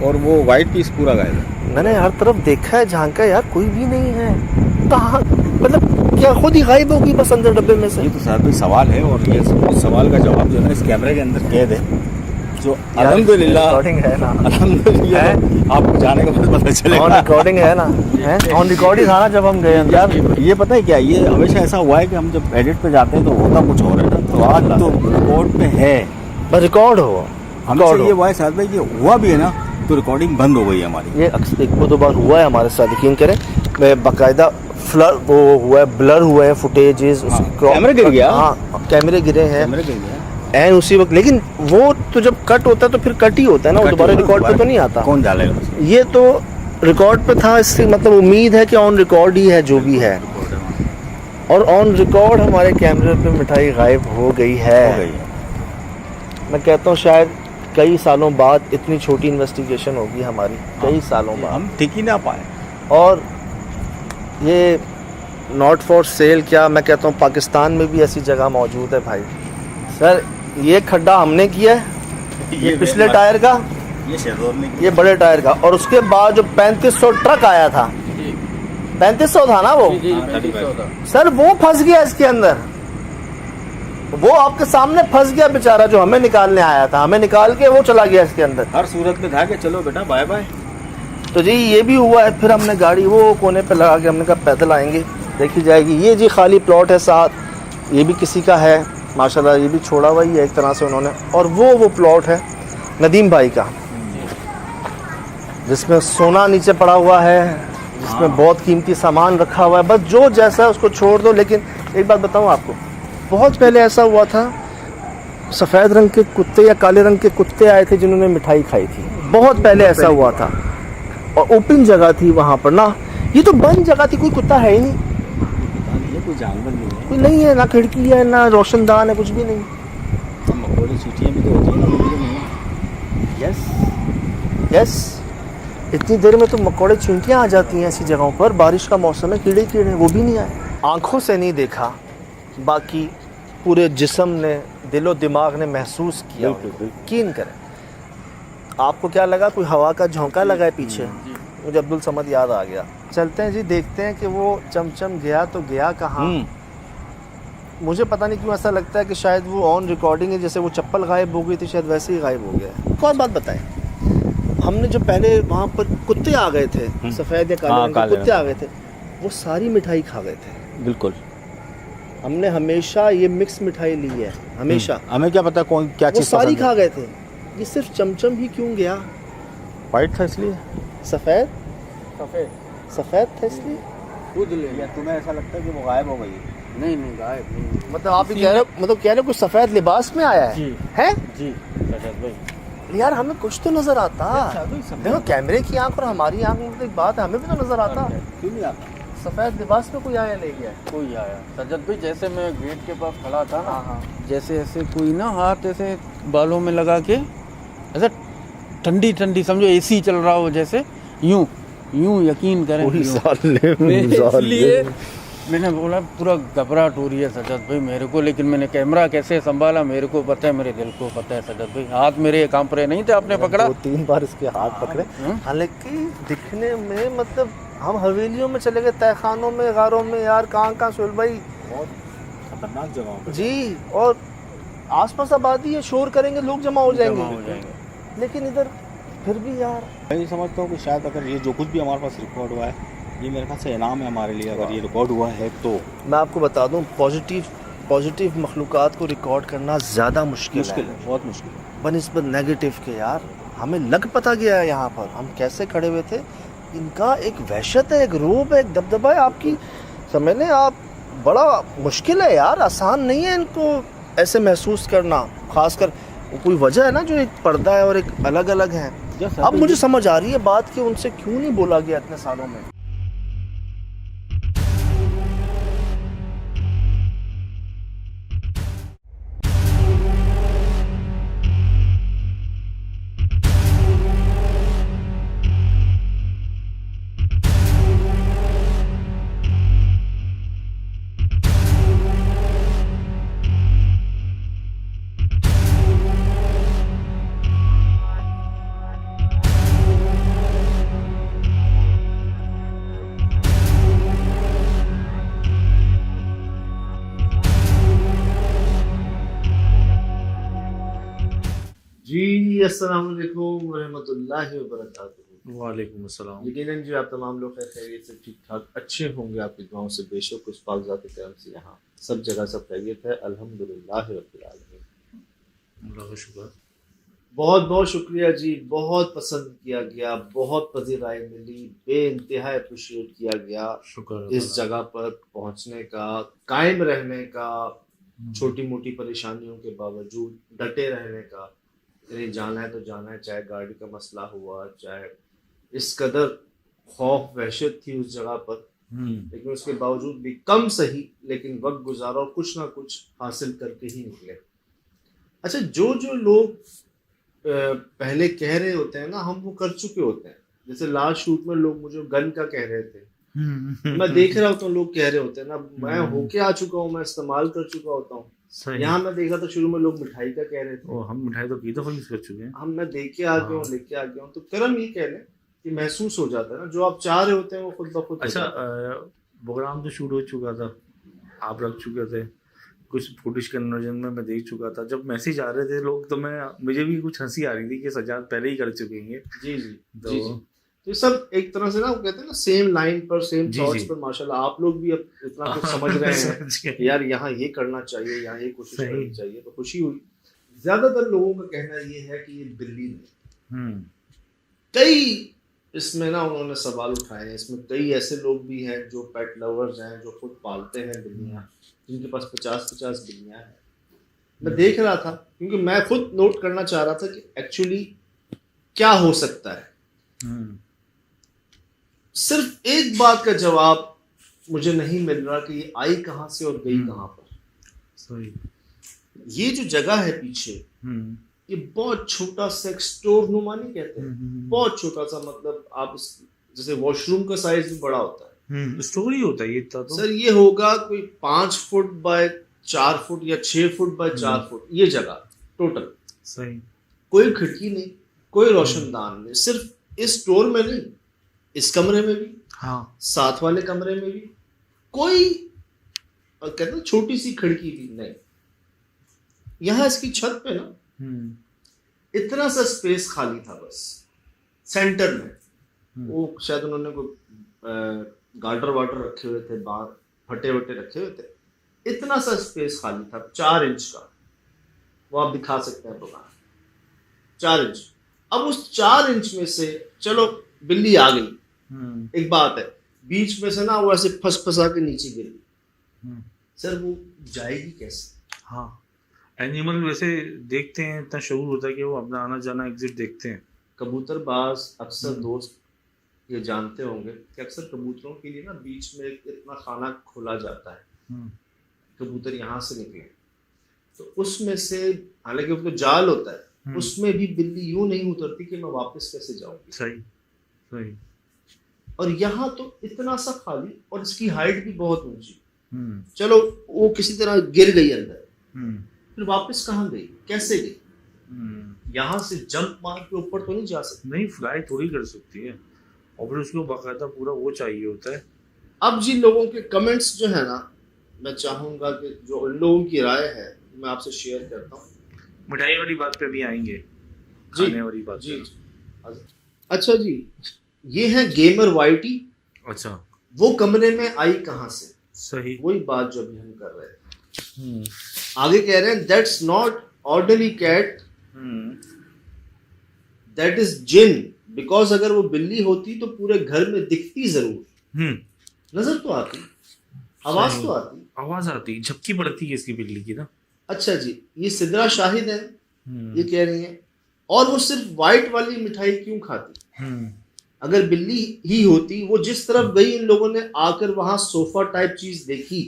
और वो वाइट पीस पूरा गायब है। मैंने हर तरफ देखा है, झांका है यार, कोई भी नहीं है। कहाँ मतलब क्या खुद ही गायब होगी बस अंदर डब्बे में से? ये तो साहब भाई सवाल है, और ये सवाल का जवाब जो है इस कैमरे के अंदर कैद है, जो अल्हम्दुलिल्लाह रिकॉर्डिंग है ना, अल्हम्दुलिल्लाह आपको जाने के बाद पता ऑन चलेगा। रिकॉर्डिंग है ना, ऑन रिकॉर्ड ही था ना जब हम गए अंदर। यार ये पता है क्या, ये हमेशा ऐसा हुआ है कि हम जब एडिट पे जाते हैं तो होता कुछ और है ना, तो आज तो रिकॉर्ड पे है, बस रिकॉर्ड हो। हमसे ये हुआ है साहब भाई, ये हुआ भी है ना तो रिकॉर्डिंग बंद हो गई है हमारी। ये एक दो बार हुआ है हमारे साथ, यकीन करें। मैं बाकायदा फ्लर वो हुआ है, ब्लर हुए हैं फुटेजेस, कैमरे गिर गया। हाँ कैमरे गिरे हैं कैमरे गिर गया एंड उसी वक्त। लेकिन वो तो जब कट होता है तो फिर कट ही होता है ना, वो दोबारा रिकॉर्ड पे तो नहीं आता। कौन डालेगा? ये तो रिकॉर्ड पे था, इससे मतलब उम्मीद है कि ऑन रिकॉर्ड ही है जो भी है। और ऑन रिकॉर्ड हमारे कैमरे पे मिठाई गायब हो गई है। मैं कहता हूँ शायद कई सालों बाद इतनी छोटी इन्वेस्टिगेशन होगी हमारी, कई सालों बाद। हम टिक ही ना पाए। और ये नॉट फॉर सेल क्या, मैं कहता हूँ पाकिस्तान में भी ऐसी जगह मौजूद है भाई। सर ये खड्डा हमने किया है, ये पिछले टायर का, ये शेरदौल ने ये बड़े टायर का, और उसके बाद जो 3500 ट्रक आया था, 3500 था ना वो, सर वो फंस गया इसके अंदर। वो आपके सामने फंस गया बेचारा, जो हमें निकालने आया था, हमें निकाल के वो चला गया इसके अंदर। हर सूरत में था कि चलो बेटा बाय बाय। तो जी ये भी हुआ है। फिर हमने गाड़ी वो कोने पे लगा के हमने कहा पैदल आएंगे, देखी जाएगी। ये जी खाली प्लॉट है साथ, ये भी किसी का है माशाल्लाह, ये भी छोड़ा हुआ ही है एक तरह से उन्होंने। और वो प्लॉट है नदीम भाई का, जिसमें सोना नीचे पड़ा हुआ है, जिसमें बहुत कीमती सामान रखा हुआ है। बस जो जैसा है उसको छोड़ दो। लेकिन एक बात बताऊं आपको, बहुत पहले ऐसा हुआ था, सफ़ेद रंग के कुत्ते या काले रंग के कुत्ते आए थे जिन्होंने मिठाई खाई थी। बहुत पहले ऐसा हुआ था, और ओपन जगह थी वहाँ पर ना, ये तो बंद जगह थी, कोई कुत्ता है ही नहीं, ये कोई जानवर नहीं है, कोई नहीं है, ना खिड़की है ना रोशनदान है, कुछ भी नहीं। मकोड़े चींटियां भी तो होती हैं ना, मुझे नहीं है। यस यस, इतनी देर में तो मकोड़े चींटियाँ आ जाती हैं ऐसी जगहों पर। बारिश का मौसम है, कीड़े कीड़े, वो भी नहीं आए। आंखों से नहीं देखा, बाकी पूरे जिस्म ने, दिलो दिमाग ने महसूस किया। यकीन करें। आपको क्या लगा, कोई हवा का झोंका लगा है पीछे? मुझे अब्दुल समद याद आ गया। चलते हैं जी, देखते हैं कि वो चमचम गया तो गया कहाँ। मुझे पता नहीं क्यों ऐसा लगता है कि शायद वो ऑन रिकॉर्डिंग है, जैसे वो चप्पल गायब हो गई थी शायद वैसे ही गायब हो गया है। कौन बात बताएं, हमने जो पहले वहाँ पर कुत्ते आ गए थे, सफ़ेद या काले रंग के कुत्ते आ गए थे, वो सारी मिठाई खा गए थे। बिल्कुल। हमने हमेशा ये मिक्स मिठाई ली है, हमेशा। हमें क्या पता कौन क्या वो चीज़ सारी खा गए थे। ये सिर्फ चमचम ही क्यों गया? वाइट था इसलिए, सफ़ेद सफेद सफ़ेद था इसलिए। दूध ले या तुम्हें ऐसा लगता है कि वो गायब हो गई? नहीं नहीं गायब नहीं। मतलब आप ही कह रहे हो, मतलब कह रहे हो कुछ सफ़ेद लिबास में आया है? जी। हैं? जी सफेद भाई, यार हमें कुछ तो नजर आता। देखो कैमरे की आंख और हमारी आंख में तो एक बात है, हमें भी तो नजर आता। क्यों नहीं आता? सफ़ेद लिबास में कोई आया ले गया है। कोई आया सजद भाई, जैसे मैं गेट के पास खड़ा था ना, हाँ। जैसे ऐसे कोई ना हाथ ऐसे बालों में लगा के, ऐसा ठंडी ठंडी, समझो एसी चल रहा हो जैसे, यूं यूं यकीन करें। इसलिए मैंने बोला पूरा घबराहट हो रही है सजद भाई मेरे को, लेकिन मैंने कैमरा कैसे संभाला मेरे को पता है, मेरे दिल को पता है सजद भाई। हाथ मेरे कांप रहे नहीं थे, आपने पकड़ा 2-3 बार इसके हाथ पकड़े। हालांकि दिखने में मतलब हम हवेलियों में चले गए, तहखानों में, गारों में, यार कहाँ सुहेल भाई, बहुत खतरनाक जगहों पे जी। और आसपास आबादी है, शोर करेंगे लोग जमा हो जाएंगे। लेकिन इधर फिर भी यार मैं ये समझता हूँ कि शायद अगर ये जो कुछ भी हमारे पास रिकॉर्ड हुआ है, ये मेरे ख्याल से इनाम है हमारे लिए। अगर ये रिकॉर्ड हुआ है तो मैं आपको बता दूं, पॉजिटिव मखलूक़ात को रिकॉर्ड करना ज़्यादा मुश्किल है, बहुत मुश्किल है बनिस्बत नेगेटिव के। यार हमें लग पता गया है यहाँ पर, हम कैसे खड़े हुए थे, इनका एक वहशत है, एक रूप है, एक दबदबा है आपकी, समझ लें आप। बड़ा मुश्किल है यार, आसान नहीं है इनको ऐसे महसूस करना। खासकर कोई वजह है ना, जो एक पर्दा है और एक अलग अलग है। अब मुझे समझ आ रही है बात कि उनसे क्यों नहीं बोला गया इतने सालों में। अस्सलाम वालेकुम रहमतुल्लाहि व बरकातुहू। वालेकुम अस्सलाम। यकीनन जी आप तमाम लोग खैरियत से ठीक ठाक अच्छे होंगे, आपकी दुआओं से बेशक उस पाक के करम से यहाँ सब जगह सब खैरियत है, अल्हम्दुलिल्लाह रब्बिल आलमीन। अल्लाह का शुक्र। बहुत बहुत शुक्रिया जी, बहुत पसंद किया गया, बहुत पजीराई मिली, बेइंतहा अप्रिशिएट किया गया शुक्र इस जगह पर पहुंचने का, कायम रहने का, छोटी मोटी परेशानियों के बावजूद डटे रहने का। कहीं जाना है तो जाना है, चाहे गाड़ी का मसला हुआ, चाहे इस कदर खौफ वहशत थी उस जगह पर, लेकिन उसके बावजूद भी कम सही लेकिन वक्त गुजारा और कुछ ना कुछ हासिल करके ही निकले। अच्छा, जो जो लोग पहले कह रहे होते हैं ना, हम वो कर चुके होते हैं। जैसे लास्ट शूट में लोग मुझे गन का कह रहे थे, मैं देख रहा होता हूँ लोग कह रहे होते हैं ना, मैं होके आ चुका हूँ, मैं इस्तेमाल कर चुका होता हूँ। यहाँ मैं देखा था शुरू में लोग मिठाई का कह रहे थे, हम मिठाई तो कई दफा यूज कर चुके हैं। हम मैं देख के आ गया हूँ, लेके आ गया हूँ। तो करम ये कह लें कि महसूस हो जाता है ना, जो आप चाह रहे होते हैं वो खुद ब खुद। अच्छा, प्रोग्राम तो शूट हो चुका था, आप रख चुके थे, कुछ फुटेज कन्वर्जन में मैं देख चुका था। जब मैसेज आ रहे थे लोग तो मुझे भी कुछ हंसी आ रही थी कि सजाद पहले ही कर चुके हैं। जी जी तो सब एक तरह से ना, वो कहते हैं ना, सेम लाइन पर, सेम थॉट्स पर। माशाल्लाह आप लोग भी अब इतना कुछ समझ रहे हैं कि यार यहाँ ये करना चाहिए, यहाँ ये कोशिश करनी चाहिए, तो खुशी हुई। ज्यादातर लोगों का कहना ये है कि ये बिल्ली नहीं, कई इसमें ना उन्होंने सवाल उठाए हैं। इसमें कई ऐसे लोग भी हैं जो पेट लवर्स हैं, जो खुद पालते हैं बिल्लियाँ, जिनके पास 50-50 बिल्लियाँ हैं। मैं देख रहा था, क्योंकि मैं खुद नोट करना चाह रहा था कि एक्चुअली क्या हो सकता है। सिर्फ एक बात का जवाब मुझे नहीं मिल रहा कि ये आई कहाँ से और गई कहाँ पर। ये जो जगह है पीछे, ये बहुत छोटा सा एक स्टोर नुमा नहीं कहते हैं, बहुत छोटा सा, मतलब आप जैसे वॉशरूम का साइज भी बड़ा होता है, स्टोर ही होता है ये तो। सर ये होगा कोई 5 फुट बाय 4 फुट या 6 फुट बाय 4 फुट, ये जगह टोटल। सही। कोई खिड़की नहीं, कोई रोशनदान नहीं, सिर्फ इस स्टोर में नहीं, इस कमरे में भी, हाँ, साथ वाले कमरे में भी कोई कहते हैं छोटी सी खिड़की भी नहीं। यहाँ इसकी छत पे ना इतना सा स्पेस खाली था बस सेंटर में। वो शायद उन्होंने कोई गाटर वाटर रखे हुए थे, बाहर फटे वटे रखे हुए थे, इतना सा स्पेस खाली था 4 इंच का। वो आप दिखा सकते हैं प्रोग्राम, 4 इंच। अब उस 4 इंच में से चलो बिल्ली आ गई, एक बात है, बीच में से ना वो ऐसे फंसा के नीचे गिर गई, सर वो जाएगी कैसे? हाँ, एनिमल वैसे देखते हैं, इतना शऊर होता है कि वो अपना आना जाना एग्जिट देखते हैं। कबूतरबाज अक्सर दोस्त ये जानते होंगे कि अक्सर कबूतरों के लिए ना बीच में एक इतना खाना खोला जाता है, कबूतर यहाँ से निकले तो उसमें से, हालांकि वो तो जाल होता है, उसमें भी बिल्ली यूं नहीं उतरती कि मैं वापस कैसे जाऊंगी। सही सही। और यहाँ तो इतना सा खाली, और इसकी हाइट भी बहुत ऊंची। चलो वो किसी तरह गिर गई अंदर, फिर वापस कहाँ गई, कैसे गई? यहाँ से जंप मार के ऊपर तो नहीं जा सकती, नहीं, फ्लाई थोड़ी कर सकती है, और फिर उसको बाकायदा पूरा वो चाहिए होता है। अब जिन लोगों के कमेंट्स जो है ना, मैं चाहूंगा कि जो उन लोगों की राय है मैं आपसे शेयर करता हूँ। मिठाई वाली बात पे भी आएंगे, जी खाने वाली बात जी। अच्छा जी, ये है गेमर वाइटी। अच्छा, वो कमरे में आई कहाँ से? सही, वही बात जो अभी हम कर रहे थे। आगे कह रहे हैं that's not ordinary cat, that is jinn, because अगर वो बिल्ली होती तो पूरे घर में दिखती जरूर, नजर तो आती, आवाज तो आती, आवाज आती, झपकी पड़ती है इसकी बिल्ली की ना। अच्छा जी, ये सिद्रा शाहिद है, ये कह रही हैं, और वो सिर्फ व्हाइट वाली मिठाई क्यों खाती? अगर बिल्ली ही होती, वो जिस तरफ गई, इन लोगों ने आकर वहां सोफा टाइप चीज देखी,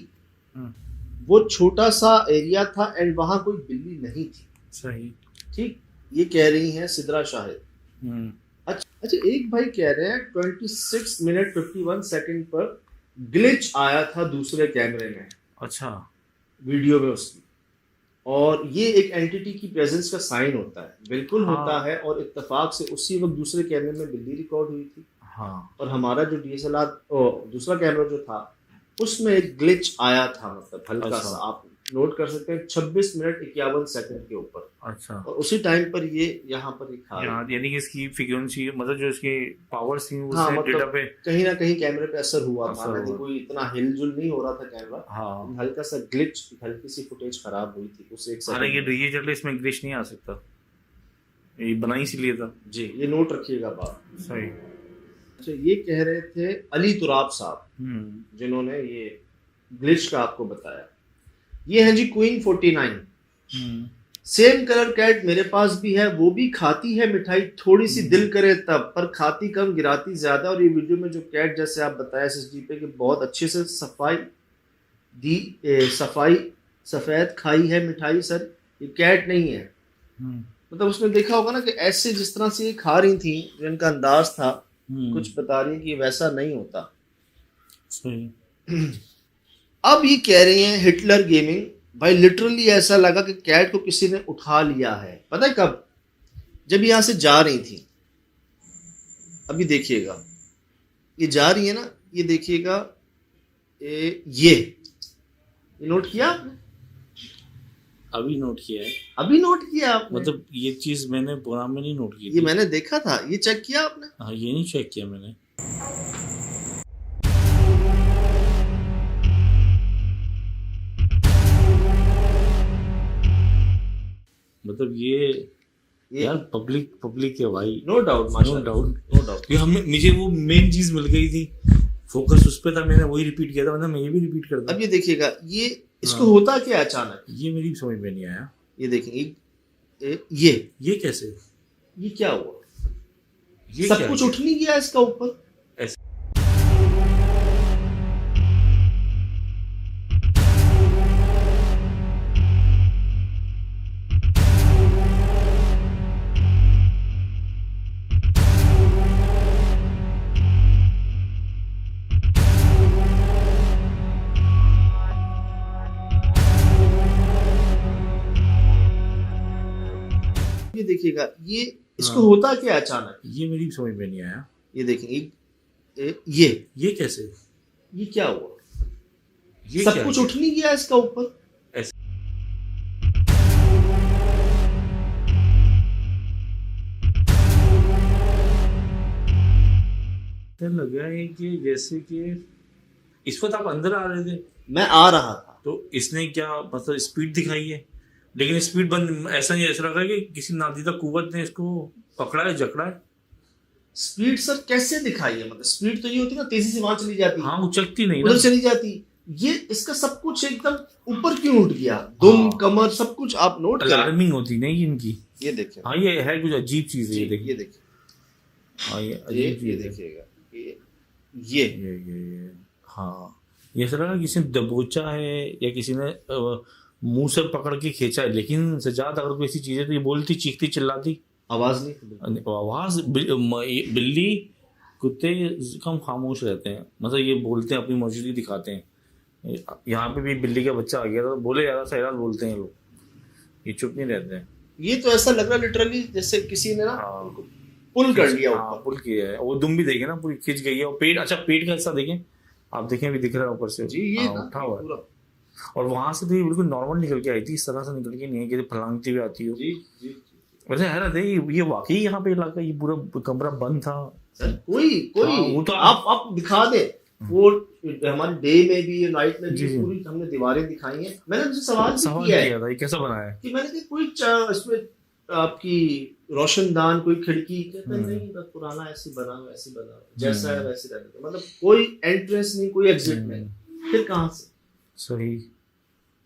वो छोटा सा एरिया था एंड वहां कोई बिल्ली नहीं थी। सही, ठीक, ये कह रही हैं सिद्रा शाहिद। अच्छा, एक भाई कह रहे हैं 26 मिनट 51 सेकंड पर ग्लिच आया था दूसरे कैमरे में, अच्छा, वीडियो में उसकी, और ये एक एंटिटी की प्रेजेंस का साइन होता है, बिल्कुल होता है। और इत्तेफाक से उसी वक्त दूसरे कैमरे में बिल्ली रिकॉर्ड हुई थी, और हमारा जो DSLR दूसरा कैमरा जो था उसमें एक ग्लिच आया था, मतलब हल्का सा, आप नोट कर सकते हैं 26 मिनट 51 सेकंड के ऊपर, अच्छा और उसी टाइम पर ये यहाँ पर ये खा रहे हैं। यहाँ यानी कि इसकी फ्रीक्वेंसी मतलब जो इसकी पावर्स थी उससे हाँ, डेटा मतलब पे कहीं ना कहीं कैमरे पे असर हुआ था, असर हालांकि हुआ। कोई इतना हिलजुल नहीं हो रहा था कैमरा, हाँ हल्का सा ग्लिच, हल्की सी फुटेज खराब हुई थी उस एक हालांकि सेकंड में। डिजिटल इसमें ग्लिच नहीं आ सकता, ये बना ही इसीलिए था। जी, ये नोट रखिएगा बात। सही। अच्छा, ये कह रहे थे अली तुराब साहब, जिन्होंने ये ग्लिच का आपको बताया। ये है जी क्वीन 49, सेम कलर कैट मेरे पास भी है, वो भी खाती है मिठाई थोड़ी सी दिल करे तब, पर खाती कम गिराती ज्यादा। और ये वीडियो में जो कैट जैसे आप बताया एसएसडी पे कि बहुत अच्छे से सफाई सफेद खाई है मिठाई, सर ये कैट नहीं है। मतलब उसने देखा होगा ना कि ऐसे जिस तरह से ये खा रही थी, जो इनका अंदाज था, कुछ बता रही है कि वैसा नहीं होता। सही। अब ये कह रही हैं हिटलर गेमिंग, भाई लिटरली ऐसा लगा कि कैट को किसी ने उठा लिया है। पता है कब? जब यहाँ से जा रही थी, अभी देखिएगा ये जा रही है ना, ये देखिएगा, ये नोट किया आपने? अभी नोट किया है, अभी नोट किया आपने? मतलब ये चीज मैंने प्रोग्राम में नहीं नोट की ये थी। मैंने देखा था, ये चेक किया आपने? हाँ ये नहीं चेक किया मैंने। मतलब ये यार पब्लिक है भाई, नो डाउट, नो डाउट। ये हमें मुझे वो मेन चीज मिल गई थी, फोकस उस पे था, मैंने वही रिपीट किया था, मतलब मैं ये भी रिपीट करता। अब ये देखिएगा, ये इसको होता क्या अचानक, ये मेरी समझ में नहीं आया। ये देखेंगे, ये कैसे, ये क्या हुआ? ये सब क्या कुछ है? उठ नहीं गया इसका ऊपर? ये देखिएगा, ये इसको होता क्या अचानक? ये मेरी समझ में नहीं आया। ये देखेंगे, ये कैसे, ये क्या हुआ? ये सब क्या कुछ है? उठ नहीं गया इसका ऊपर? ऐसा लग रहा है कि जैसे कि इस वक्त आप अंदर आ रहे थे मैं आ रहा था, तो इसने क्या मतलब स्पीड दिखाई है, लेकिन स्पीड बंद, ऐसा नहीं, ऐसा लग रहा है कि किसी नादीदा कुव्वत ने इसको पकड़ा है, जकड़ा है। स्पीड सर कैसे दिखाई है? मतलब स्पीड तो ये होती है ना, तेजी से वहां चली जाती, हाँ उछलती नहीं ना। उधर चली जाती। ये इसका सब कुछ एकदम ऊपर क्यों उठ गया? दुम, हाँ। कमर, सब कुछ आप नोट करें। अलार्मिंग होती नहीं इनकी। ये देखिए, हाँ ये है कुछ अजीब चीज है, ये देखिए। ये देखिए, हाँ ये ये अजीब चीज है। देखिएगा, ये हाँ, ये ऐसा लगा किसी ने दबोचा है या किसी ने मुंह से पकड़ के खींचा है, लेकिन सजाद अगर कोई ऐसी चीजें तो ये बोलती, चीखती, चिल्लाती, आवाज नहीं। आवाज बिल्ली कुत्ते कम खामोश रहते हैं, मतलब ये बोलते हैं, अपनी मौजूदगी दिखाते हैं। यहाँ पे भी बिल्ली का बच्चा आ गया था, बोले ज्यादा सैरात बोलते हैं लोग, ये चुप नहीं रहते हैं। ये तो ऐसा लग रहा लिटरली जैसे किसी ने ना हाँ, पुल कर लिया हाँ, ऊपर। पुल किया है। वो दुम भी देखे ना, पूरी खिंच गई है। और पेट, अच्छा पेट का हिस्सा देखें आप, देखें भी दिख रहा है ऊपर से जी, ये हाँ, ना उठा हुआ है। पूरा। और वहां से तो ये बिल्कुल नॉर्मल निकल के आई थी, इस तरह से निकल के नहीं है कि फलांगती हुई आती हो। जी जी, वैसे हैरत है, ये वाकई यहाँ पे इलाका, ये पूरा कमरा बंद था। सर कोई हाँ, वो तो आप दिखा दे, वो हमारे डे में भी नाइट में जी, भी जी। पूरी हमने दीवारें दिखाई हैं। मैंने उनसे सवाल सवाल किया है किया था ये कैसा बना है। कि मैंने कहा कोई इसमें आपकी रोशनदान, कोई खिड़की? कहते हैं नहीं, बस पुराना ऐसे बना हुआ, ऐसे बना हुआ, जैसा है वैसे रहने दो। मतलब कोई एंट्रेंस नहीं, कोई एग्जिट नहीं। फिर कहाँ से, सही,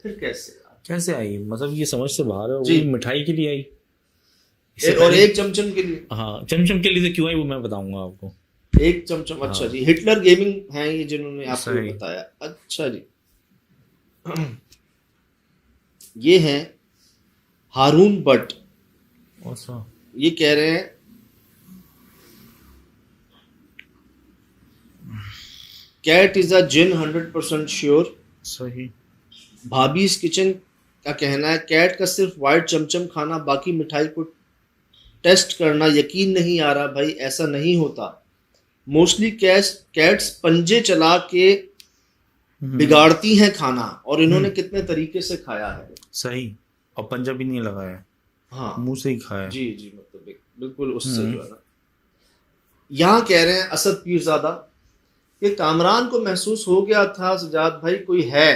फिर कैसे? कैसे आई, मतलब ये समझ से बाहर है। जी। वो मिठाई के लिए आई इससे और पहले- एक चमचम के लिए, हाँ चमचम के लिए तो क्यों आई वो मैं बताऊंगा आपको। एक चमचम। अच्छा हाँ। जी, हिटलर गेमिंग है ये जिन्होंने आपको सही। बताया। अच्छा जी, ये हैं हारून भट्ट। अच्छा, ये कह रहे हैं cat is a jinn 100% sure. सही। भाभीज किचन का कहना है कैट का सिर्फ वाइट चमचम खाना, बाकी मिठाई को टेस्ट करना यकीन नहीं आ रहा। भाई ऐसा नहीं होता, मोस्टली कैट्स पंजे चला के बिगाड़ती हैं खाना, और इन्होंने कितने तरीके से खाया है। सही, और पंजाबी नहीं लगाया, हाँ मुंह से ही खाया। जी जी, मतलब बिल्कुल उससे जो है ना। यहाँ कह रहे हैं असद पीरजादा कि कामरान को महसूस हो गया था सजाद भाई कोई है,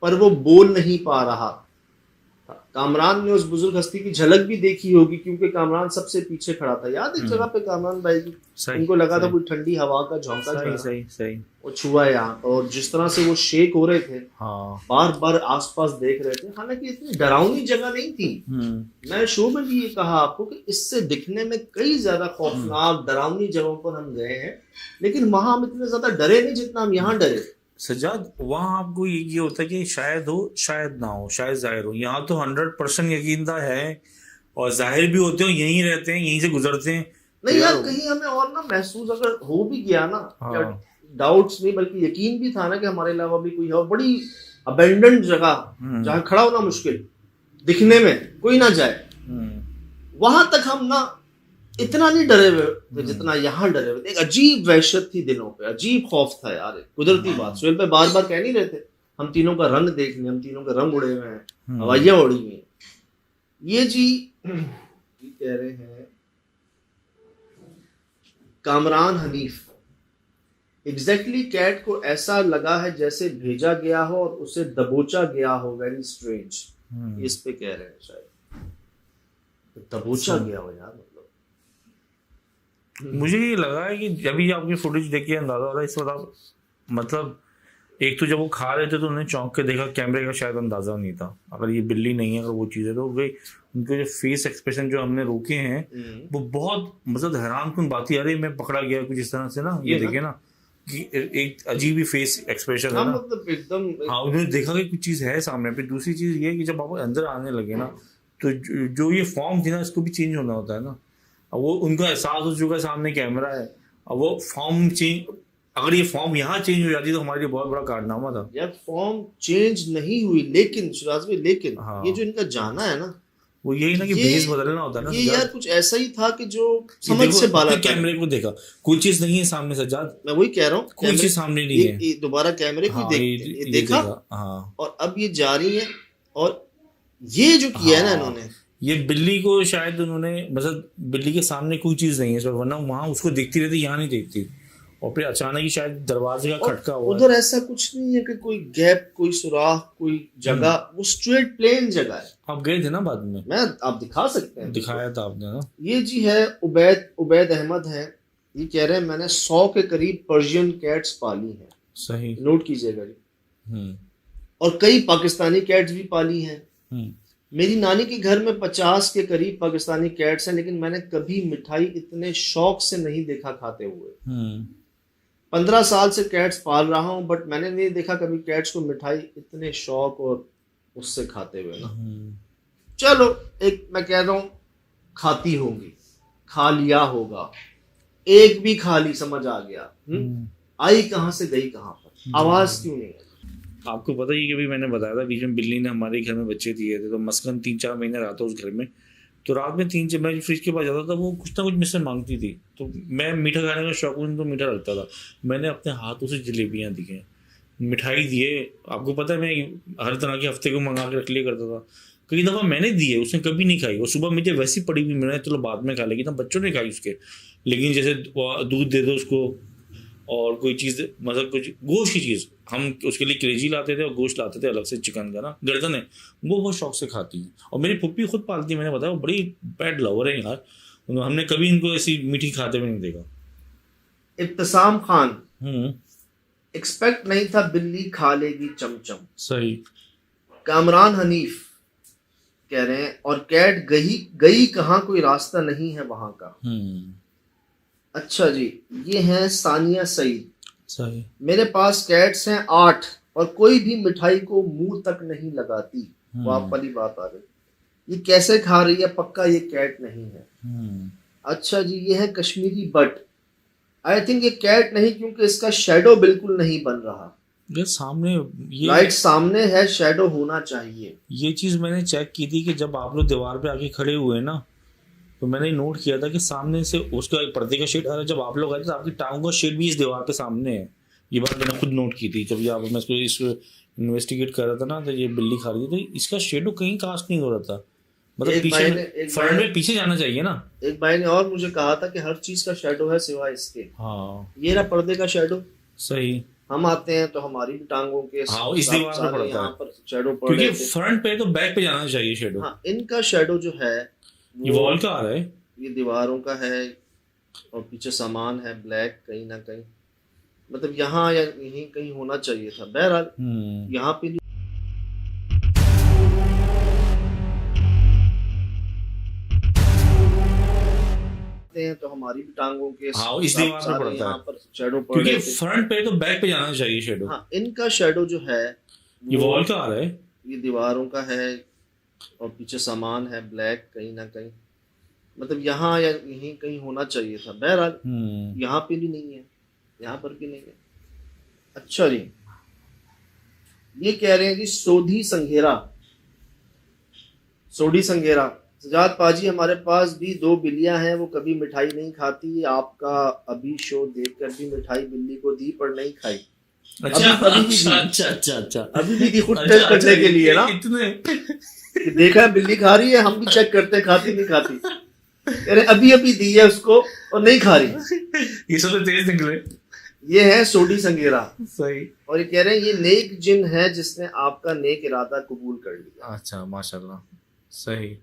पर वो बोल नहीं पा रहा था। कामरान ने उस बुजुर्ग हस्ती की झलक भी देखी होगी, क्योंकि कामरान सबसे पीछे खड़ा था। याद एक जगह पे कामरान भाई की, उनको लगा था कोई ठंडी हवा का झोंका सही सही सही, वो छुआ यहाँ, और जिस तरह से वो शेक हो रहे थे, हाँ, बार बार आसपास देख रहे थे। हालांकि इतनी डरावनी जगह नहीं थी। मैं शो में भी ये कहा आपको कि इससे दिखने में कई ज्यादा खौफनाक डरावनी जगहों पर हम गए हैं, लेकिन वहां हम इतने ज्यादा डरे नहीं जितना हम यहाँ डरे। सजाद, वहाँ आपको ये होता है कि शायद हो शायद ना हो, शायद जाहिर हो। यहाँ तो 100% यकीनदा है, और जाहिर भी होते हो, यहीं रहते हैं, यहीं से गुजरते हैं। नहीं यार, कहीं हमें और ना महसूस अगर हो भी गया ना, हाँ। डाउट्स नहीं बल्कि यकीन भी था ना कि हमारे अलावा भी कोई है, बड़ी अबेंडेंट जगह जहाँ खड़ा होना मुश्किल, दिखने में कोई ना जाए, वहां तक हम ना इतना नहीं डरे हुए जितना यहाँ डरे हुए। एक अजीब वहशत थी दिलों पे, अजीब खौफ था यार। कुदरती बात, सुहेल पे बार बार कह नहीं रहे थे हम तीनों का रंग देख लें, हम तीनों के रंग उड़े हुए हैं, हवाइयां उड़ी हुई हैं। ये जी कह रहे हैं कामरान हनीफ, एग्जैक्टली कैट को ऐसा लगा है जैसे भेजा गया हो और उसे दबोचा गया हो, वेरी स्ट्रेंज। इस पे कह रहे हैं शायद दबोचा गया हो यार। मुझे ये लगा है कि जब भी आपकी फुटेज देखी अंदाजा हो रहा है इस वक्त, मतलब एक तो जब वो खा रहे थे तो उन्हें चौंक के देखा, कैमरे का शायद अंदाजा नहीं था। अगर ये बिल्ली नहीं है, अगर वो चीज़ है तो गई। उनके जो फेस एक्सप्रेशन जो हमने रोके हैं वो बहुत मतलब हैरानकुन बात ही। अरे मैं पकड़ा गया कुछ इस तरह से ना, ये देखे ना कि एक अजीब ही फेस एक्सप्रेशन है ना, मतलब एकदम। हाँ, उन्होंने देखा कि कुछ चीज़ है सामने पे। दूसरी चीज़ ये है कि जब आप अंदर आने लगे ना, तो जो ये फॉर्म थी ना, इसको भी चेंज होना होता है ना। अब वो उनका एहसास हो चुका है, सामने कैमरा है, अब वो फॉर्म चेंज, अगर ये फॉर्म यहाँ चेंज हो जाती तो हमारे लिए बहुत बड़ा कारनामा था यार। फॉर्म चेंज नहीं हुई, लेकिन शिराज भाई, लेकिन हाँ। ये जो इनका जाना है ना, वो यही ना कि भेस बदलना होता है ना। ये यार कुछ ऐसा ही था कि जो समझ से बाला। कैमरे को देखा, कोई चीज नहीं है सामने सज्जाद, मैं वही कह रहा हूँ, कोई चीज सामने नहीं है। दोबारा कैमरे को देखा, हाँ, और अब ये जा रही है, और ये जो किया है ना इन्होंने, ये बिल्ली को शायद उन्होंने, मतलब बिल्ली के सामने कोई चीज नहीं है, वरना वहां उसको देखती रहती, यहाँ नहीं देखती। और फिर अचानक ही शायद दरवाजे का खटका हुआ। उधर ऐसा कुछ नहीं है कि कोई गैप, कोई सुराख, कोई जगह, वो स्ट्रेट प्लेन जगह है। आप गए थे ना बाद में, मैं आप दिखा सकते हैं, दिखाया था आपने ना। ये जी है उबैद अहमद है। ये कह रहे हैं मैंने 100 के करीब पर्शियन कैट्स पाली हैं। सही, नोट कीजिएगा जी। और कई पाकिस्तानी कैट्स भी पाली हैं। मेरी नानी के घर में 50 के करीब पाकिस्तानी कैट्स हैं, लेकिन मैंने कभी मिठाई इतने शौक से नहीं देखा खाते हुए। 15 साल से कैट्स पाल रहा हूँ, बट मैंने नहीं देखा कभी कैट्स को मिठाई इतने शौक और उससे खाते हुए ना। चलो, एक मैं कह रहा हूँ खाती होंगी, खा लिया होगा, एक भी खा ली, समझ आ गया। आई कहाँ से गई कहाँ पर, आवाज क्यों नहीं है। आपको पता ही कि भी मैंने बताया था बीच में बिल्ली ने हमारे घर में बच्चे दिए थे, तो मसलन 3-4 महीने रहा था उस घर में। तो रात में 3 मैं फ्रिज के पास जाता था, वो कुछ ना कुछ मुझसे मांगती थी। तो मैं मीठा खाने का शौकीन, तो मीठा रखता था। मैंने अपने हाथों से जलेबियाँ दी हैं, मिठाई दिए। आपको पता है मैं हर तरह के हफ्ते को मंगा के रख लिया करता था। कई दफ़ा मैंने दिए, उसने कभी नहीं खाई। और सुबह मुझे वैसी पड़ी हुई, मैंने चलो बाद में खा लेगी ना, बच्चों ने खाई उसके। लेकिन जैसे दूध दे दो उसको, और कोई चीज़, मतलब कुछ गोश्त की चीज़, हम उसके लिए कलेजी लाते थे और गोश्त लाते थे अलग से, चिकन का ना, गर्दन है, वो बहुत शौक से खाती है। और मेरी पुप्पी खुद पालती है, मैंने बताया, वो बड़ी बैड लवर है यार। हमने कभी इनको ऐसी मीठी खाते हुए नहीं देखा। इब्तिसाम खान, एक्सपेक्ट नहीं था बिल्ली खा लेगी चमचम। सही। कामरान हनीफ कह रहे हैं और कैट गई कहाँ, कोई रास्ता नहीं है वहां का। अच्छा जी, ये हैं सानिया सईद। सही। मेरे पास कैट्स हैं 8 और कोई भी मिठाई को मुंह तक नहीं लगाती। वाह वाली बात आ गई। ये कैसे खा रही है, पक्का ये कैट नहीं है। अच्छा जी, ये है कश्मीरी बट। आई थिंक ये कैट नहीं, क्योंकि इसका शेडो बिल्कुल नहीं बन रहा। ये सामने, ये लाइट सामने है, शेडो होना चाहिए। ये चीज मैंने चेक की थी कि जब आप लोग दीवार पे आके खड़े हुए ना, तो मैंने नोट किया था कि सामने से उसका एक पर्दे का शेड आ रहा है। जब आप लोग आए तो आपकी टांगों का शेड भी इस दीवार पे सामने है, ये बात मैंने खुद नोट की थी जब यहाँ मैं इसको इन्वेस्टिगेट कर रहा था ना, तो ये बिल्ली खा रही थी, तो इसका शेडो कहीं कास्ट नहीं हो रहा था, मतलब एक भाई ने- पीछे फ्रंट में पीछे जाना चाहिए ना। एक भाई ने और मुझे कहा था कि हर चीज का शेडो है सिवाय इसके। हाँ ये रहा पर्दे का शेडो। सही। हम आते हैं तो हमारी भी टांगों के हाँ, इस दीवार पे पड़ता यहाँ है। पर शेडो पड़ क्योंकि रहे थे। फ्रंट पे तो बैक पे जाना चाहिए शेडो। हाँ, इनका शेडो जो है ये वॉल का आ रहा है, ये दीवारों का है और पीछे सामान है ब्लैक कहीं ना कहीं, मतलब यहाँ या यहीं कहीं होना चाहिए था। बहरहाल यहाँ पे हैं तो हमारी भी टांगों के हाँ, इस दीवार पे पड़ता यहाँ है। पर शेडो पड़ क्योंकि रहे थे। फ्रंट पे तो बैक पे जाना चाहिए शेडो। हाँ, इनका शेडो जो है ये वॉल का आ रहा है, ये दीवारों का है और पीछे सामान है ब्लैक कहीं ना कहीं, मतलब यहाँ या यहीं कहीं होना चाहिए था। बहरहाल यहाँ पे भी नहीं है, यहाँ पर भी नहीं है। अच्छा जी, ये कह रहे हैं जी सोधी संघेरा, सोडी संघेरा। सजाद पाजी, हमारे पास भी 2 बिल्लियां हैं, वो कभी मिठाई नहीं खाती। आपका अभी शो देखकर भी मिठाई बिल्ली को दी पर नहीं खाई। अच्छा अभी भी दी। अच्छा अच्छा अच्छा अभी भी दी, खुद टेस्ट करने के लिए ना, इतने कि देखा है बिल्ली खा रही है, हम भी चेक करते हैं खाती नहीं खाती। कह रहे अभी अभी दी है उसको और नहीं खा रही। ये सब तो तेज निकले। ये है सोडी संघेरा सही। और ये कह रहे हैं ये नेक जिन है जिसने आपका नेक इरादा कबूल कर लिया। अच्छा माशाल्लाह, सही।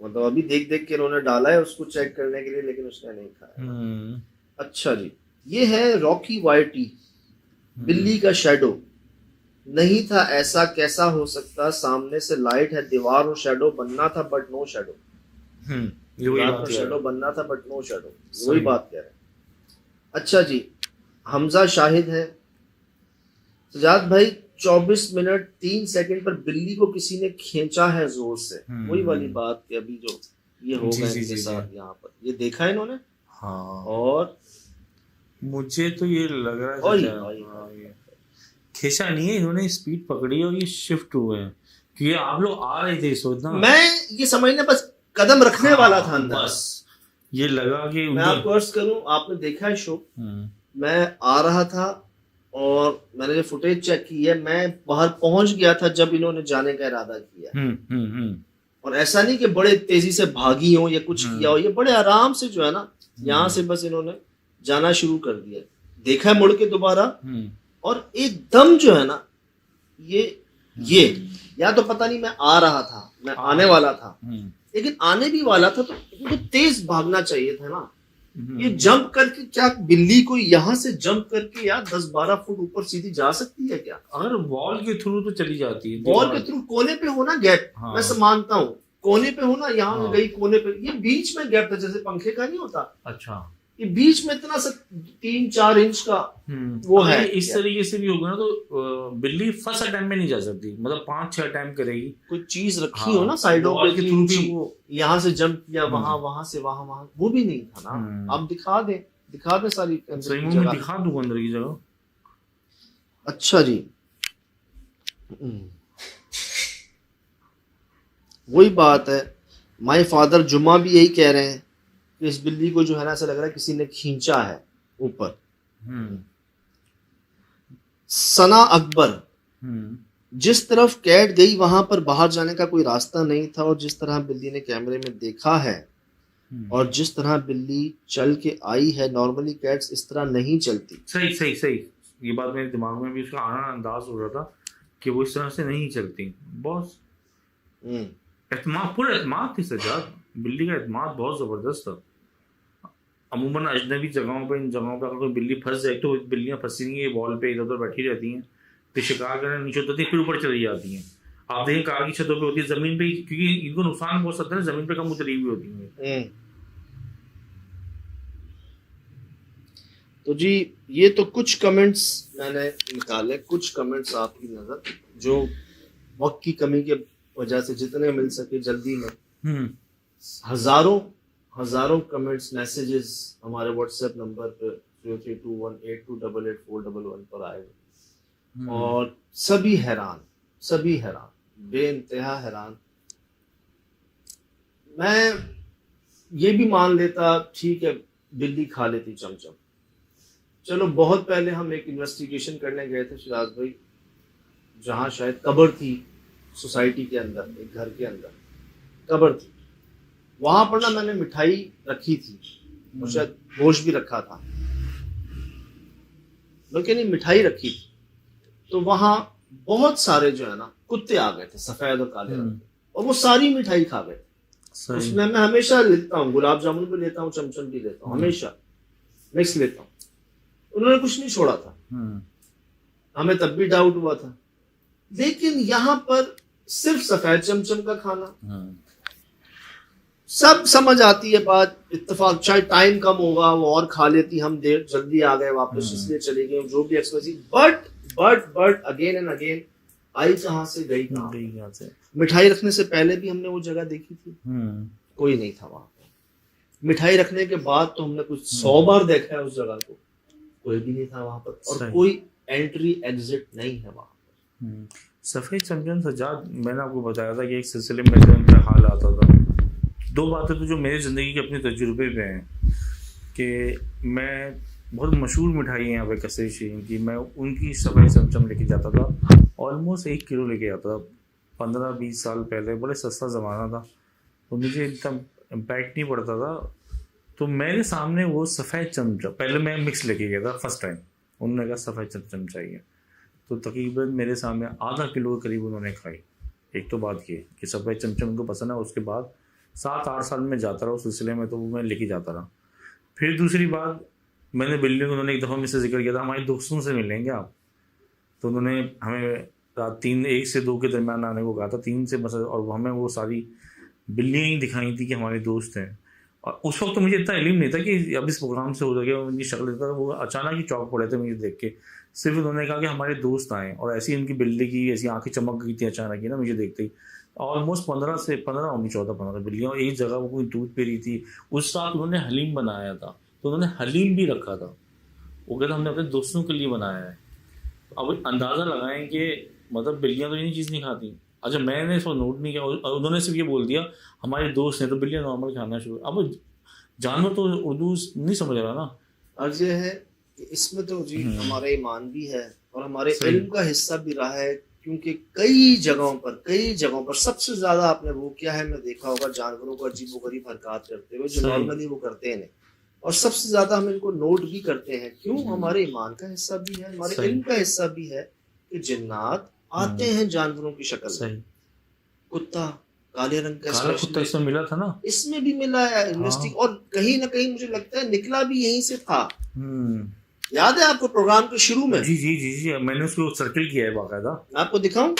मतलब अभी देख देख के उन्होंने डाला है उसको चेक करने के लिए, लेकिन उसने नहीं खाया। अच्छा जी, ये है रॉकी वाइटी, बिल्ली का शेडो। नहीं था ऐसा कैसा हो सकता, सामने से लाइट है, दीवार और शेडो बनना था बट नो शेडो। ये वही दीवार बात और है। शेडो बनना था बट नो शेडो, वही बात कह रहे हैं। अच्छा जी, हमजा शाहिद है। सजाद भाई 24 मिनट 3 सेकंड पर बिल्ली को किसी ने खींचा है जोर से। वही वाली बात कि अभी जो ये हो जी, गया जी, इनके जी, साथ, यहाँ पर ये देखा है इन्होंने। हाँ, और मुझे तो ये लग रहा है ओए, सच्चा। ओए, हाँ, ये खींचा नहीं है, इन्होंने स्पीड पकड़ी और ये शिफ्ट हुए हैं, क्योंकि आप लोग आ रहे थे सोचना। मैं ये समझने बस कदम रखने वाला था अंदर, बस ये लगा कि मैं आपको अर्ज करूं, आपने देखा है शो, हम्म, मैं आ रहा था और मैंने जो फुटेज चेक की है, मैं बाहर पहुंच गया था जब इन्होंने जाने का इरादा किया। और ऐसा नहीं कि बड़े तेजी से भागी हो या कुछ किया हो, ये बड़े आराम से जो है ना, यहाँ से बस इन्होंने जाना शुरू कर दिया। देखा है मुड़ के दोबारा, और एकदम जो है ना, ये या तो पता नहीं मैं आ रहा था, मैं आने वाला था, लेकिन आने भी वाला था तो इनको तेज भागना चाहिए था ना। ये जंप करके क्या बिल्ली को यहाँ से जंप करके यार 10-12 फुट ऊपर सीधी जा सकती है क्या? अगर वॉल के थ्रू तो चली जाती है, बॉल के थ्रू कोने पे होना गैप, हाँ। मैं मानता हूँ कोने पे होना, यहाँ हाँ। गई कोने पे, ये बीच में गैप था जैसे पंखे का नहीं होता, अच्छा ये बीच में इतना सा 3-4 इंच का वो अगर है। इस तरीके से भी होगा ना तो बिल्ली फर्स्ट अटैम्प में नहीं जा सकती, मतलब 5-6 अटैम्प करेगी। कोई चीज रखी हाँ, हो ना साइडों वॉल पे के थ्रू कि भी वो यहाँ से जंप किया, वहां से वहां, वो भी नहीं था ना। आप दिखा दे सारी अंदर सही की में जगह। मैं दिखा दूंगा अंदर की जगह। अच्छा जी, वही बात है। माय फादर जुम्मा भी यही कह रहे हैं कि इस बिल्ली को जो है ना, ऐसा लग रहा है किसी ने खींचा है ऊपर। सना अकबर, जिस तरफ कैट गई वहां पर बाहर जाने का कोई रास्ता नहीं था, और जिस तरह बिल्ली ने कैमरे में देखा है और जिस तरह बिल्ली चल के आई है, नॉर्मली कैट्स इस तरह नहीं चलती। सही सही सही, ये बात मेरे दिमाग में भी उसका आना अंदाज हो रहा था कि वो इस तरह से नहीं चलती। बॉस एतमाद, पूरा एतमाद थी सजाद, बिल्ली का एतमाद बहुत जबरदस्त था। अमूमन अजनबी जगहों पे, इन जगहों पे अगर कोई बिल्ली फंस जाए, तो बिल्लियां फंसी नहीं है, वॉल पे इधर उधर बैठी रहती हैं, फिर शिकार करने नीचे उतरती फिर ऊपर चली जाती हैं। आप देखें कार की छतों पे होती है, जमीन पे, क्योंकि इनको नुकसान बहुत सकता है, जमीन पे कम उतरी हुई होती है। तो जी, ये तो कुछ कमेंट्स मैंने निकाले, कुछ कमेंट्स आपकी नजर, जो वक्त की कमी के वजह से जितने मिल सके जल्दी में, हजारों कमेंट्स, मैसेजेस हमारे व्हाट्सएप नंबर पर 032182888411 पर आए, और सभी हैरान, बेइंतहा हैरान। मैं ये भी मान लेता, ठीक है बिल्ली खा लेती चमचम, चलो बहुत पहले हम एक इन्वेस्टिगेशन करने गए थे शिराज भाई, जहाँ शायद कब्र थी सोसाइटी के अंदर, एक घर के अंदर कब्र थी। वहां पर ना मैंने मिठाई रखी थी और शायद गोश्त भी रखा था, लेकिन मिठाई रखी थी। तो वहां बहुत सारे जो है ना कुत्ते आ गए थे, सफेद और काले रंग के, और वो सारी मिठाई खा गए थे। उसमें मैं हमेशा लेता हूँ, गुलाब जामुन भी लेता हूँ, चमचम भी लेता हूँ, हमेशा मिक्स लेता हूँ। उन्होंने कुछ नहीं छोड़ा था, हमें तब भी डाउट हुआ था। लेकिन यहाँ पर सिर्फ सफेद चमचम का खाना, सब समझ आती है बात, इत्तेफाक, चाहे टाइम कम होगा वो और खा लेती, हम देर जल्दी आ गए वापस इसलिए चले गए, जो भी एक्सप्रेसी, बट अगेन एंड अगेन आई कहाँ से गई कहाँ से। मिठाई रखने से पहले भी हमने वो जगह देखी थी, कोई नहीं था वहां पर। मिठाई रखने के बाद तो हमने कुछ 100 बार देखा है उस जगह को, कोई भी नहीं था वहां पर, और कोई एंट्री एग्जिट नहीं है वहां पर। सफ़ेद चमचम सज्जाद, मैंने आपको बताया था कि एक सिलसिले में जो उनका हाल आता था। 2 बातें तो जो मेरी ज़िंदगी के अपने तजुर्बे पे हैं कि मैं बहुत मशहूर मिठाई है यहाँ पे कसरी शीन की, मैं उनकी सफ़ेद चमचम लेके जाता था, ऑलमोस्ट 1 किलो लेके जाता था 15-20 साल पहले। बड़े सस्ता ज़माना था तो मुझे इतना इम्पैक्ट नहीं पड़ता था। तो मेरे सामने वो सफ़ेद चमचम, पहले मैं मिक्स लेके गया था फर्स्ट टाइम, उन्होंने कहा सफ़ेद चमचम चाहिए, तो तकरीबन मेरे सामने आधा किलो के करीब उन्होंने खाई। एक तो बात ये कि सफ़ेद चमचम उनको पसंद है। उसके बाद 7-8 साल में जाता रहा उस सिलसिले में, तो वो मैं लेके जाता रहा। फिर दूसरी बात, मैंने बिल्ली को, उन्होंने एक दफ़ा मुझसे जिक्र किया था हमारे दोस्तों से मिलेंगे आप, तो उन्होंने हमें रात 1 से 2 के दरमियान आने को कहा था, 3 से बस, और हमें वो सारी बिल्लियाँ ही दिखाई थी कि हमारे दोस्त हैं। और उस वक्त तो मुझे इतना इल्म नहीं था कि अब इस प्रोग्राम से हो सके, उनकी शक्ल देता था, वो अचानक ही चौंक पड़े थे मुझे देख के। सिर्फ उन्होंने कहा कि हमारे दोस्त आए, और ऐसी उनकी बिल्ली की ऐसी आंखें चमक गई थी अचानक ही ना मुझे देखते ही। ऑलमोस्ट 15 होंगी, 14-15 बिल्लियाँ, और एक जगह वो कोई दूध पी रही थी। उस रात उन्होंने हलीम बनाया था, तो उन्होंने हलीम भी रखा था, वो कहते हमने अपने दोस्तों के लिए बनाया है। अब अंदाज़ा लगाएं कि मतलब बिल्लियाँ तो इन्हीं चीज़ नहीं खाती। अच्छा, मैंने इसको नोट नहीं किया, उन्होंने सिर्फ ये बोल दिया हमारे दोस्त हैं, तो बिल्लियाँ नॉर्मल खाना शुरू। अब जानवर तो उर्दू नहीं समझ रहा ना। अर्ज ये है कि इसमें तो जी हमारा ईमान भी है और हमारे इल्म का हिस्सा भी रहा है, क्योंकि कई जगहों पर सबसे ज्यादा आपने वो किया है, मैं देखा होगा जानवरों को अजीबोगरीब हरकत करते हुए, जो नॉर्मली वो करते हैं, और सबसे ज्यादा हम इनको नोट भी करते हैं। क्यों? हमारे ईमान का हिस्सा भी है, हमारे इल्म का हिस्सा भी है कि जिन्नात आते हैं जानवरों की शक्ल में। कुत्ता काले रंग का, काला कुत्ता इसमें मिला था ना, इसमें भी मिला है इन्वेस्टिंग, और कहीं ना कहीं मुझे लगता है निकला भी यहीं से था। याद है आपको प्रोग्राम के शुरू में? जी जी जी जी, मैंने उसको सर्किल किया है बाकायदा। आपको दिखाऊं?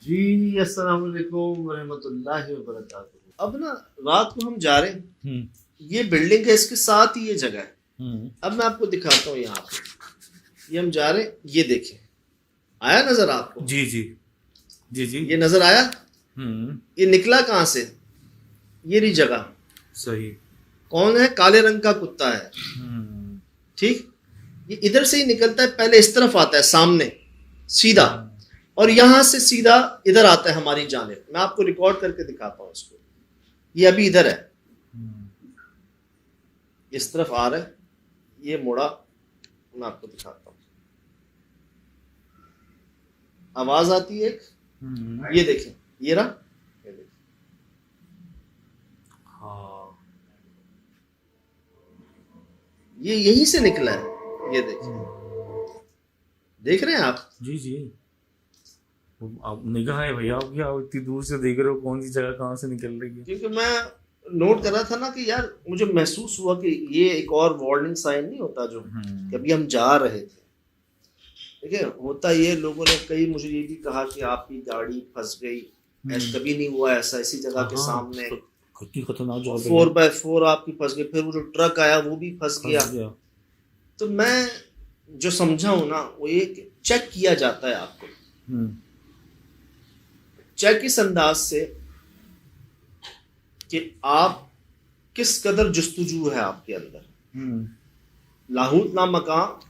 जी अस्सलाम वालेकुम रहमतुल्लाहि व बरकातुहू। अब ना रात को हम जा रहे हैं, ये बिल्डिंग है, इसके साथ ही ये जगह है। अब मैं आपको दिखाता हूँ, यहाँ पे ये हम जा रहे हैं, ये देखें, आया नजर आपको? जी जी जी जी, ये नजर आया? ये निकला कहाँ से? ये रही जगह। सही। कौन है? काले रंग का कुत्ता है, ठीक। ये इधर से ही निकलता है, पहले इस तरफ आता है सामने सीधा, और यहां से सीधा इधर आता है हमारी जानिब। मैं आपको रिकॉर्ड करके दिखाता हूं इसको। ये अभी इधर है, इस तरफ आ रहा है, ये मुड़ा, मैं आपको दिखाता हूं। आवाज आती है एक, ये देखें, ये रहा, ये देखें। हाँ, ये यहीं से निकला है, ये देखें, देख रहे हैं आप? जी जी, आप निगाह है भैया आपकी, आप इतनी दूर से देख रहे हो कौन सी जगह कहाँ से निकल रही है। क्योंकि मैं नोट कर रहा था ना कि यार मुझे महसूस हुआ कि ये एक और वार्निंग साइन नहीं होता जो कि अभी हम जा रहे थे, ठीक है। होता ये, लोगों ने कई मुझे ये भी कहा कि आपकी गाड़ी फंस गई, ऐसा कभी नहीं हुआ ऐसा, इसी जगह के सामने इतनी खतरनाक जगह पे 4x4 आपकी फंस गई, फिर वो जो ट्रक आया वो भी फंस गया। तो मैं जो समझा हूं ना वो ये कि चेक किया जाता है आपको, चेक इस अंदाज से कि आप किस कदर जुस्तजू है आपके अंदर। लाहौत नाम मकाम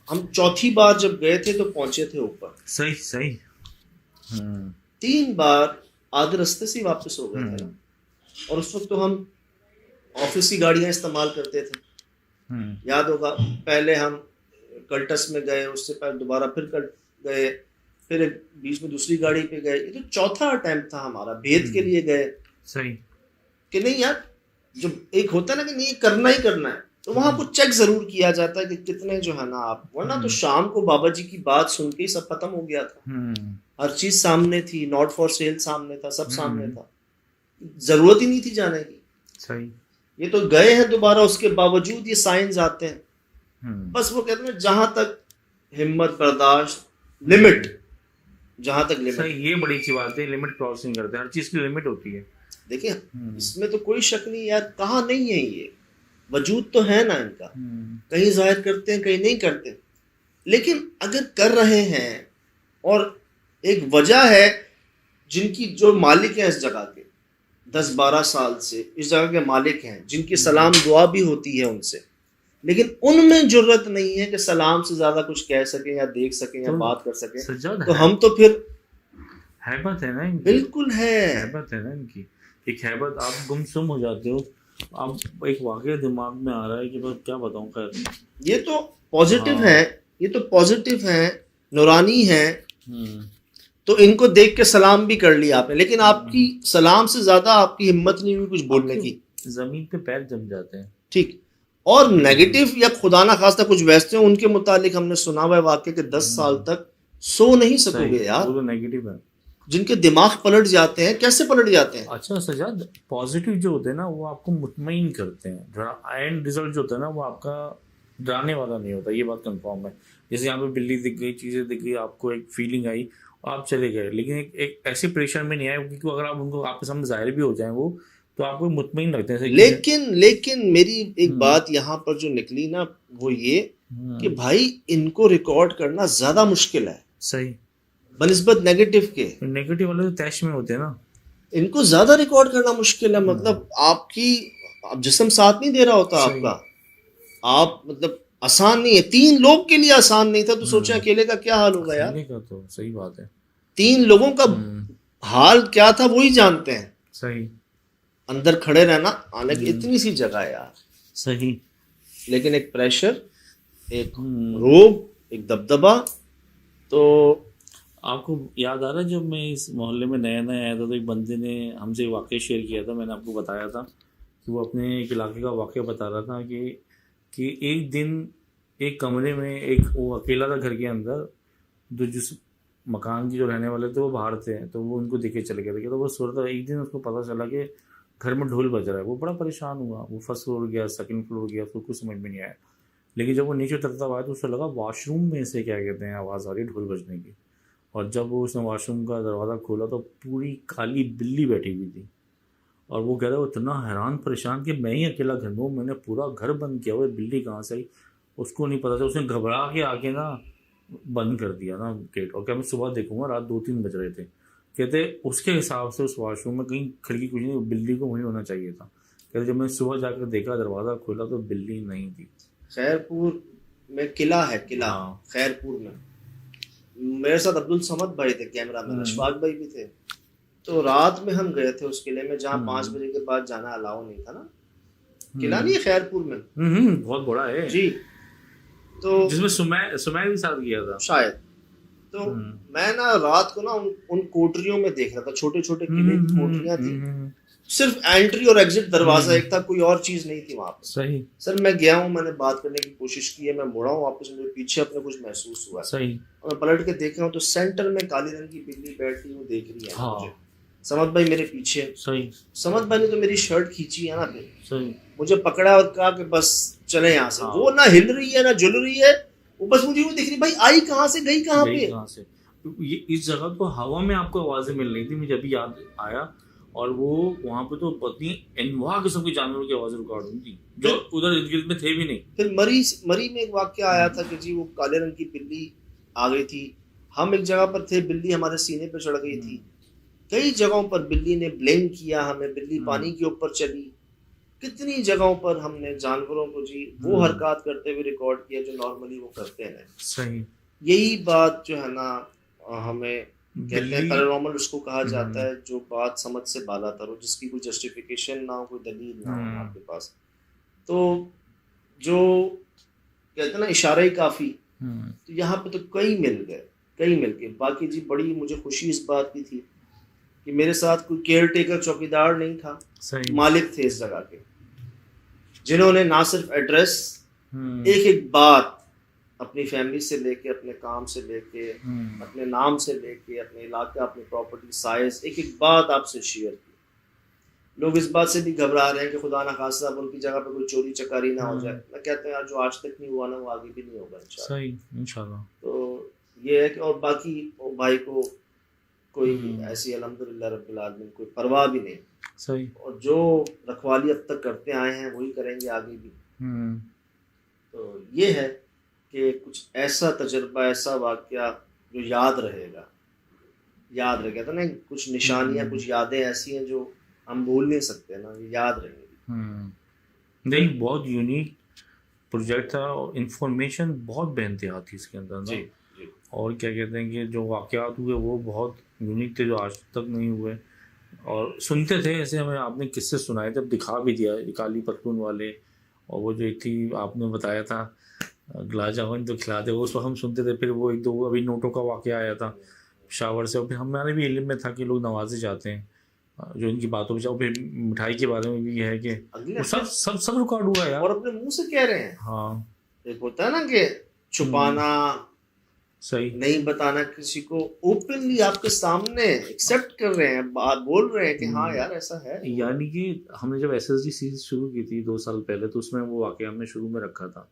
हम चौथी बार जब गए थे तो पहुंचे थे ऊपर, सही सही 3 बार आधे रास्ते से वापस हो गए थे। और उस वक्त तो हम ऑफिस की गाड़ियां इस्तेमाल करते थे। याद होगा पहले हम कल्टस में गए, उससे पहले दोबारा फिर कल्ट गए, फिर बीच में दूसरी गाड़ी पे गए। ये तो चौथा अटेम्प्ट था हमारा, भेद के लिए गए। सही कि नहीं यार, जो एक होता है ना कि नहीं करना ही करना है, तो वहां कुछ चेक जरूर किया जाता है कि कितने जो है ना आप, वरना तो शाम को बाबा जी की बात सुन के ही सब खत्म हो गया था। हर चीज सामने थी, नॉट फॉर सेल सामने था, सब सामने था, जरूरत ही नहीं थी जाने की। सही। ये तो गए हैं दोबारा, उसके बावजूद ये साइंस आते हैं। बस वो कहते हैं जहां तक हिम्मत बर्दाश्त, लिमिट, जहां तक लिमिट। सही, ये बड़ी अच्छी बात है, लिमिट क्रॉस नहीं करते, हर चीज की लिमिट होती है। देखिए इसमें तो कोई शक नहीं यार, कहाँ नहीं है ये, वजूद तो है ना इनका, कहीं जाहिर करते हैं कहीं नहीं करते। लेकिन अगर कर रहे हैं और एक वजह है, जिनकी जो मालिक हैं इस जगह के 10-12 साल से इस जगह के मालिक हैं, जिनकी सलाम दुआ भी होती है उनसे, लेकिन उनमें जुर्रत नहीं है कि सलाम से ज्यादा कुछ कह सकें या देख सकें या बात कर सकें। तो हम तो फिर हैबत है ना इनकी, बिल्कुल है, हैबत है ना इनकी, एक हैबत। आप गुमसुम हो जाते हो, आप एक वाकया दिमाग में आ रहा है कि बस क्या बताऊं। खैर ये तो पॉजिटिव है, ये तो पॉजिटिव है, नूरानी है। तो इनको देख के सलाम भी कर लिया आपने, लेकिन आपकी सलाम से ज्यादा आपकी हिम्मत नहीं हुई कुछ बोलने की, जमीन पे पैर जम जाते हैं। ठीक। और नेगेटिव या खुदा ना खास्ता कुछ वैसे हैं, उनके मुतालिक हमने सुना हुआ है वाकई कि 10 साल तक सो नहीं सकोगे यार। वो तो नेगेटिव है, जिनके दिमाग पलट जाते हैं, कैसे पलट जाते हैं। अच्छा सजाद, पॉजिटिव जो होते हैं ना वो आपको मुतमईन करते हैं, थोड़ा एंड रिजल्ट जो होता है ना वो आपका डराने वाला नहीं होता, ये बात कंफर्म है। जैसे यहाँ पे बिल्ली दिख गई, चीज़ें दिख गई, आपको एक फीलिंग आई, आप चले गए, लेकिन एक ऐसे प्रेशर में नहीं आए, क्योंकि अगर आप उनको आपके सामने जाहिर भी हो जाए वो, तो आपको मुतमईन लगते हैं। लेकिन मेरी एक बात यहाँ पर जो निकली ना वो ये कि भाई इनको रिकॉर्ड करना ज्यादा मुश्किल है। सही। बनिस्बत नेगेटिव के, नेगेटिव वाले तो तैश में होते हैं ना, इनको ज्यादा रिकॉर्ड करना मुश्किल है। मतलब आपकी जिस्म साथ नहीं दे रहा होता आपका, आप मतलब आसान नहीं है। 3 लोग के लिए आसान नहीं था, तो सोचा अकेले का क्या हाल होगा यार। का तो सही बात है, 3 लोगों का हाल क्या था वही जानते हैं। सही। अंदर खड़े रहना, आने की इतनी सी जगह है यार। सही। लेकिन एक प्रेशर, एक रोब, एक दबदबा। तो आपको याद आ रहा है जब मैं इस मोहल्ले में नया नया आया था तो एक बंदे ने हमसे वाक़या शेयर किया था, मैंने आपको बताया था कि वो अपने एक इलाके का वाक़या बता रहा था कि एक दिन एक कमरे में एक वो अकेला था घर के अंदर, जो जिस मकान की जो रहने वाले थे वो बाहर थे, तो वो उनको देखे चले गए थे। तो वो सो रहा था, एक दिन उसको पता चला कि घर में ढोल बज रहा है। वो बड़ा परेशान हुआ, वो फर्स्ट फ्लोर गया, सेकंड फ्लोर गया, उसको कुछ समझ में नहीं आया। लेकिन जब वो नीचे उतरता आया तो उसको लगा वॉशरूम में से क्या कहते हैं आवाज़ आ रही है ढोल बजने की। और जब वो उसने वॉशरूम का दरवाज़ा खोला तो पूरी काली बिल्ली बैठी हुई थी। और वो कह रहा है वो इतना हैरान परेशान कि मैं ही अकेला घर में हूँ, मैंने पूरा घर बंद किया हुआ, बिल्ली कहाँ से आई उसको नहीं पता था। उसने घबरा के आके ना बंद कर दिया ना गेट, और क्या मैं सुबह देखूंगा, रात 2-3 बज रहे थे। कहते उसके हिसाब से उस वॉशरूम में कहीं खिड़की कुछ नहीं, बिल्ली को वहीं होना चाहिए था। कहते जब मैं सुबह जाकर देखा, दरवाज़ा खोला तो बिल्ली नहीं थी। खैरपुर में किला है, किला खैरपुर में। मेरे साथ अब्दुल समद भाई थे कैमरा मैन, अशफाक भाई भी थे। तो रात में हम गए थे उस किले में जहाँ 5 बजे के बाद जाना अलाउ नहीं था ना। किला नहीं है खैरपुर में, बहुत बड़ा है जी। तो जिसमें सुमैर भी साथ गया था शायद। तो मैं ना रात को ना उन कोठरियों में देख रहा था, छोटे छोटे किले की कोठरियां थी, सिर्फ एंट्री और एग्जिट दरवाजा एक था, कोई और चीज नहीं थी वहां पर। सही। सर मैं गया हूँ, मैंने बात करने की कोशिश की है, मैं मुड़ा हूँ वापस, मुझे पीछे अपने कुछ महसूस हुआ। सही। और मैं पलट के देखा हूँ तो सेंटर में काली रंग की बिल्ली बैठी वो देख रही है मुझे। समद भाई मेरे पीछे। सही। समद भाई ने तो मेरी शर्ट खींची है ना, फिर सही मुझे पकड़ा और कहा कि बस चले यहाँ से। वो ना हिल रही है ना जुल रही है, वो बस मुझे वो दिख रही, भाई आई कहाँ से, गई कहाँ पे। ये इस जगह को हवा में आपको आवाजें मिल रही थी, मुझे अभी याद आया। और वो वहाँ पे तो पत्नी एनवा किस्म के जानवरों की आवाज़ रिकॉर्ड हुई थी जो उधर इर्द गिर्द में थे भी नहीं। फिर मरी में एक वाक्य आया था कि जी वो काले रंग की बिल्ली आ गई थी, हम एक जगह पर थे, बिल्ली हमारे सीने पर चढ़ गई थी। कई जगहों पर बिल्ली ने ब्लेम किया हमें, बिल्ली पानी के ऊपर चली। कितनी जगहों पर हमने जानवरों को जी वो हरकत करते हुए रिकॉर्ड किया जो नॉर्मली वो करते हैं। सही, यही बात जो है ना हमें कहते हैं पैरानॉर्मल उसको कहा जाता है, जो बात समझ से बालातर हो, जिसकी कोई जस्टिफिकेशन ना हो, कोई दलील ना हो आपके पास। तो जो कहते हैं ना इशारा ही काफी, तो यहाँ पे तो कई मिल गए। बाकी जी बड़ी मुझे खुशी इस बात की थी कि मेरे साथ कोई केयर टेकर चौकीदार नहीं था, मालिक थे इस जगह के, जिन्होंने ना सिर्फ एड्रेस एक एक बात अपनी फैमिली से लेके, अपने काम से लेके, अपने नाम से लेके, अपने इलाका, अपनी प्रॉपर्टी साइज, एक एक बात आपसे शेयर की। लोग इस बात से भी घबरा रहे हैं कि खुदा ना खास्ता अब उनकी जगह पे कोई चोरी चकारी ना हो जाए। मैं कहता हूँ यार जो आज तक नहीं हुआ ना वो आगे भी नहीं होगा इंशाल्लाह। तो ये है कि और बाकी भाई को कोई ऐसी अल्हम्दुलिल्लाह रब्बिल आलमीन कोई परवाह भी नहीं। सही। और जो रखवाली अब तक करते आए हैं वही करेंगे आगे भी। तो ये है कि कुछ ऐसा तजर्बा, ऐसा वाक़या जो याद रहेगा तो ना, कुछ निशानियां, कुछ यादें ऐसी हैं जो हम भूल नहीं सकते ना, ये याद रहेंगी। नहीं, बहुत यूनिक प्रोजेक्ट था और इंफॉर्मेशन बहुत बेइंतहा थी इसके अंदर ना। और क्या कहते हैं कि जो वाक़यात हुए वो बहुत यूनिक थे, जो आज तक नहीं हुए। और सुनते थे ऐसे, हमें आपने किस्से सुनाए थे, दिखा भी दिया काली पतलून वाले, और वो जो एक थी आपने बताया था गुलाब जामुन जो खिलाते वो, उस वक्त हम सुनते थे। फिर वो एक दो अभी नोटों का वाक़या आया था शावर से, और फिर हमारे भी इल्म में था कि लोग नवाजे जाते हैं जो इनकी बातों पे। फिर मिठाई के बारे में भी है कि सब रिकॉर्ड हुआ यार, और अपने मुंह से कह रहे हैं। हाँ, एक होता है ना कि छुपाना, सही नहीं बताना किसी को, ओपनली आपके सामने एक्सेप्ट कर रहे हैं, बात बोल रहे हैं कि हाँ यार ऐसा है। यानी कि हमने जब SSD सीरीज शुरू की थी 2 साल पहले, तो उसमें वो वाक़या हमने शुरू में रखा था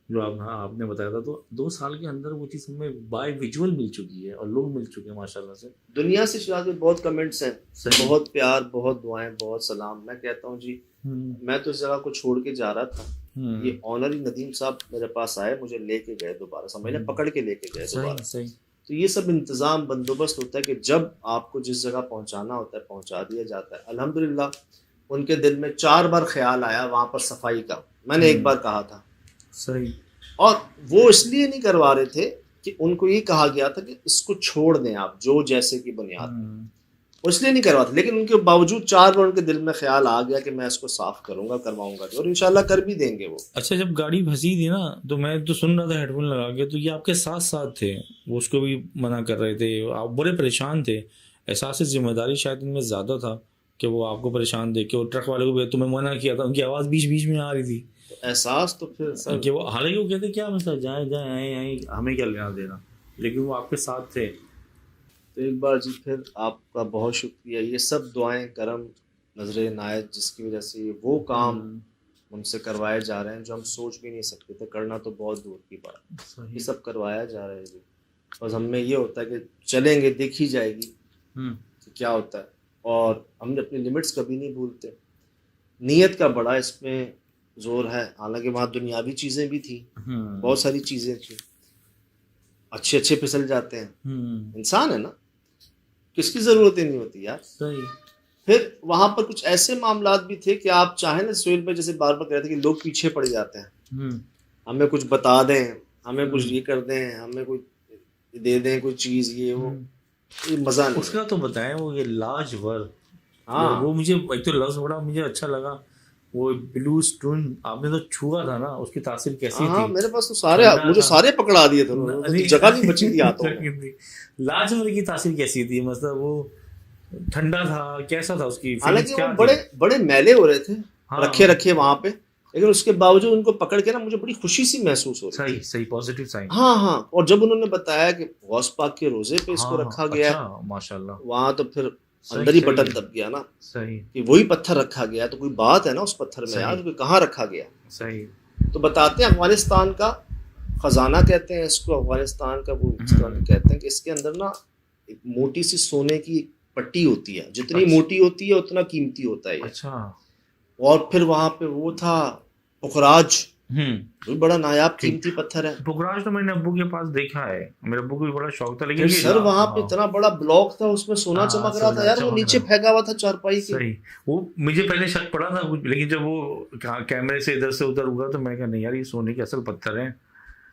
जो आपने बताया था। तो 2 साल के अंदर वो चीज़ हमें बाय विजुअल मिल चुकी है और लोग मिल चुके हैं माशाल्लाह से। दुनिया से शायद बहुत कमेंट्स हैं, बहुत प्यार, बहुत दुआएं, बहुत सलाम। मैं कहता हूँ जी मैं तो इस जगह को छोड़ के जा रहा था, ये ऑनरी नदीम साहब मेरे पास आए, मुझे लेके गए दोबारा, समझ लें पकड़ के लेके गए दोबारा। तो ये सब इंतज़ाम बंदोबस्त होता है कि जब आपको जिस जगह पहुँचाना होता है पहुँचा दिया जाता है। अल्हम्दुलिल्लाह उनके दिल में 4 बार ख्याल आया वहाँ पर सफाई का। मैंने एक बार कहा था, सही, और वो इसलिए नहीं करवा रहे थे कि उनको ये कहा गया था कि इसको छोड़ दें आप जो जैसे की बुनियाद, वो इसलिए नहीं करवा था। लेकिन उनके बावजूद 4 बार उनके दिल में ख्याल आ गया कि मैं इसको साफ करूंगा, करवाऊंगा, और इंशाल्लाह कर भी देंगे वो। अच्छा, जब गाड़ी फंसी थी ना तो मैं तो सुन रहा था हेडफोन लगा के, तो ये आपके साथ साथ थे, वो उसको भी मना कर रहे थे, आप बड़े परेशान थे। एहसास जिम्मेदारी शायद इनमें ज़्यादा था कि वो आपको परेशान देख के, और ट्रक वाले को तुम्हें मना किया था, उनकी आवाज़ बीच बीच में आ रही थी। एहसास तो फिर कि वो हालांकि वो कहते क्या मतलब जाए आए हमें क्या लेना देना, लेकिन वो आपके साथ थे। तो एक बार जी फिर आपका बहुत शुक्रिया। ये सब दुआएं, करम, नजर इनायत, जिसकी वजह से वो काम उनसे करवाए जा रहे हैं जो हम सोच भी नहीं सकते थे, करना तो बहुत दूर की बात। ये सब करवाया जा रहा है जी, बस हमें ये होता है कि चलेंगे, देखी जाएगी कि क्या होता है। और हमने अपनी लिमिट्स कभी नहीं भूलते। नीयत का बड़ा इसमें जोर है, हालांकि वहाँ दुनियावी चीज़ें भी थी, बहुत सारी चीज़ें थी, अच्छे फिसल जाते हैं, इंसान है ना, किसकी ज़रूरत नहीं होती यार। सही। फिर वहाँ पर कुछ ऐसे मामलात भी थे कि आप चाहें ना, सोहेल भाई जैसे बार बार कह रहे थे कि लोग पीछे पड़ जाते हैं, हमें कुछ बता दें, हमें कुछ ये कर दें, हमें कोई दे दें कोई चीज़, ये वो, ये मज़ा नहीं। उसका तो बताएं वो ये लाजवर, हाँ वो मुझे एक तो लफ्ज़ बड़ा मुझे अच्छा लगा, वो ब्लू स्टोन आपने तो छुआ था ना, उसकी तासीर कैसी थी? मेरे पास तो सारे, मुझे सारे पकड़ा दिए थे, जगह नहीं बची थी हाथों में। लाजवर की तासीर कैसी थी? मतलब वो ठंडा था, कैसा था उसकी? हालांकि वो बड़े मैले हो रहे थे, रखे वहां पे, लेकिन उसके बावजूद उनको पकड़ के ना मुझे बड़ी खुशी सी महसूस हो रही। सही पॉजिटिव साइन। हाँ। और जब उन्होंने बताया कि गौस पाक के रोजे पे इसको रखा गया, माशाल्लाह, वहां तो फिर अंदर ही बटन दब गया ना। सही। कि वही पत्थर रखा गया, तो कोई बात है ना उस पत्थर में यार, कहाँ रखा गया। सही। तो बताते हैं अफगानिस्तान का खजाना कहते हैं इसको, अफगानिस्तान का वो कहते हैं कि इसके अंदर ना एक मोटी सी सोने की पट्टी होती है, जितनी अच्छा। मोटी होती है उतना कीमती होता है ये। अच्छा। और फिर वहां पे वो था पुखराज, वो भी बड़ा नायाब कीमती पत्थर है। पुखराज तो मैंने अब्बू के पास देखा है, मेरे अब्बू को भी बड़ा शौक था, लेकिन फिर ये सर वहां पे हाँ, इतना बड़ा ब्लॉक था, उसमें सोना हाँ, चमक रहा सोना था यार, वो चमक नीचे रहा। फेंका हुआ था चारपाई के। सही। वो मुझे पहले शक पड़ा था लेकिन जब वो कैमरे से इधर से उधर हुआ तो मैंने कहा नहीं यार ये सोने के असल पत्थर हैं।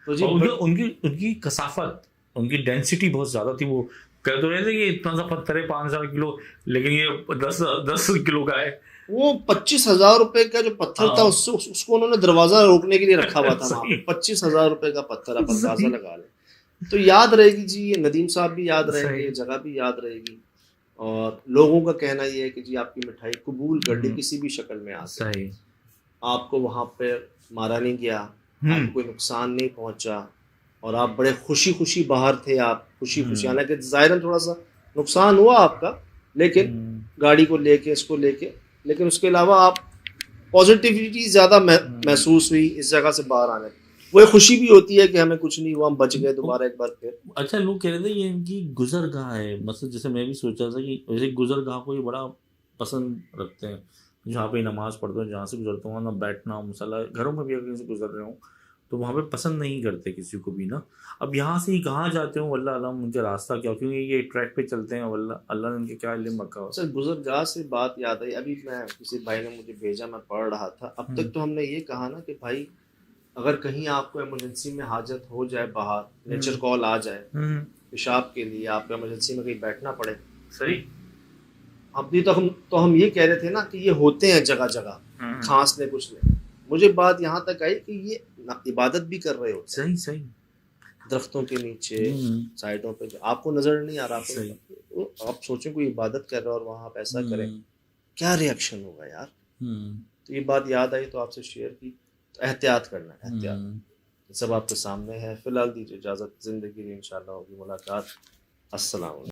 तो जी और उनकी उनकी कसाफत, उनकी डेंसिटी बहुत ज्यादा थी। वो कह तो रहे थे कि इतना सा पत्थर है 5,000 किलो, लेकिन ये 10 किलो का है। वो 25,000 रुपए का जो पत्थर था, हाँ। उसको उन्होंने दरवाजा रोकने के लिए रखा हुआ था वहां पे। सही। 25,000 रुपए का पत्थर, आप अंदाजा सही। लगा लें। तो याद रहेगी जी, ये नदीम साहब भी याद रहेंगे, सही। ये जगह भी याद रहेगी, और लोगों का कहना ये है कि जी आपकी मिठाई कबूल कर ली किसी भी शक्ल में आ सकती। सही। आपको वहां पे मारा नहीं गया, आपको कोई नुकसान नहीं पहुंचा, और आप बड़े खुशी खुशी बाहर थे, आप खुशी खुशी, हालांकि जाहिरन थोड़ा सा नुकसान हुआ आपका, लेकिन गाड़ी को लेके, इसको लेके, लेकिन उसके अलावा आप पॉजिटिविटी ज़्यादा महसूस हुई इस जगह से बाहर आने। वो एक खुशी भी होती है कि हमें कुछ नहीं हुआ, हम बच गए दोबारा एक बार फिर। अच्छा, लोग कह रहे थे ये इनकी गुजरगाह है, मतलब जैसे मैं भी सोचा था कि वैसे गुजरगाह को ये बड़ा पसंद रखते हैं, जहाँ पे नमाज पढ़ते हो, जहाँ से गुजरता हूँ ना, बैठना मसला, घरों में भी अगर कहीं से गुजर रहे हूँ तो वहाँ पे पसंद नहीं करते किसी को भी ना। अब यहाँ से ही कहाँ जाते हो, अल्लाह आलम उनके रास्ता क्या, क्योंकि ये ट्रैक पे चलते हैं, अल्लाह ने उनके क्या इल्म रखा हो। सर गुजरगाह से बात याद आई, अभी मैं किसी भाई ने मुझे भेजा, मैं पढ़ रहा था। अब तक तो हमने ये कहा ना कि भाई अगर कहीं आपको इमरजेंसी में हाजत हो जाए, बाहर नेचर कॉल आ जाए पेशाब के लिए, आपको इमरजेंसी में कहीं बैठना पड़े, सही। अभी तो हम ये कह रहे थे ना कि ये होते हैं जगह जगह, खांस ले कुछ ले। मुझे बात यहाँ तक आई कि ये इबादत भी कर रहे होते हैं, सही सही। दरख्तों के नीचे, साइडों पे, आपको नजर नहीं आ रहा, सही। आप सोचें कोई इबादत कर रहा है और वहां आप ऐसा करें, क्या रिएक्शन होगा यार। तो ये बात याद आई तो आपसे शेयर की। तो एहतियात करना है, एहतियात सब आपके सामने है। फिलहाल दीजिए इजाजत, जिंदगी में इंशाल्लाह होगी मुलाकात। अस्सलाम वालेकुम।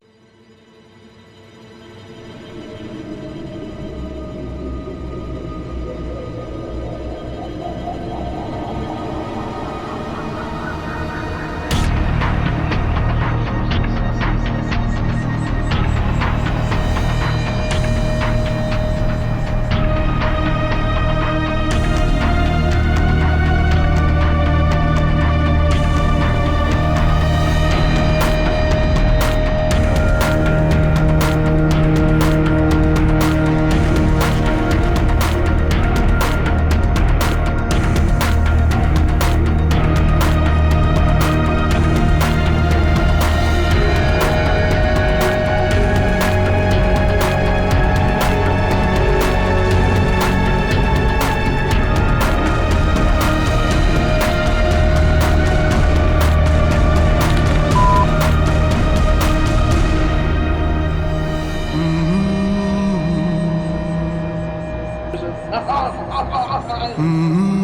Mm-hmm.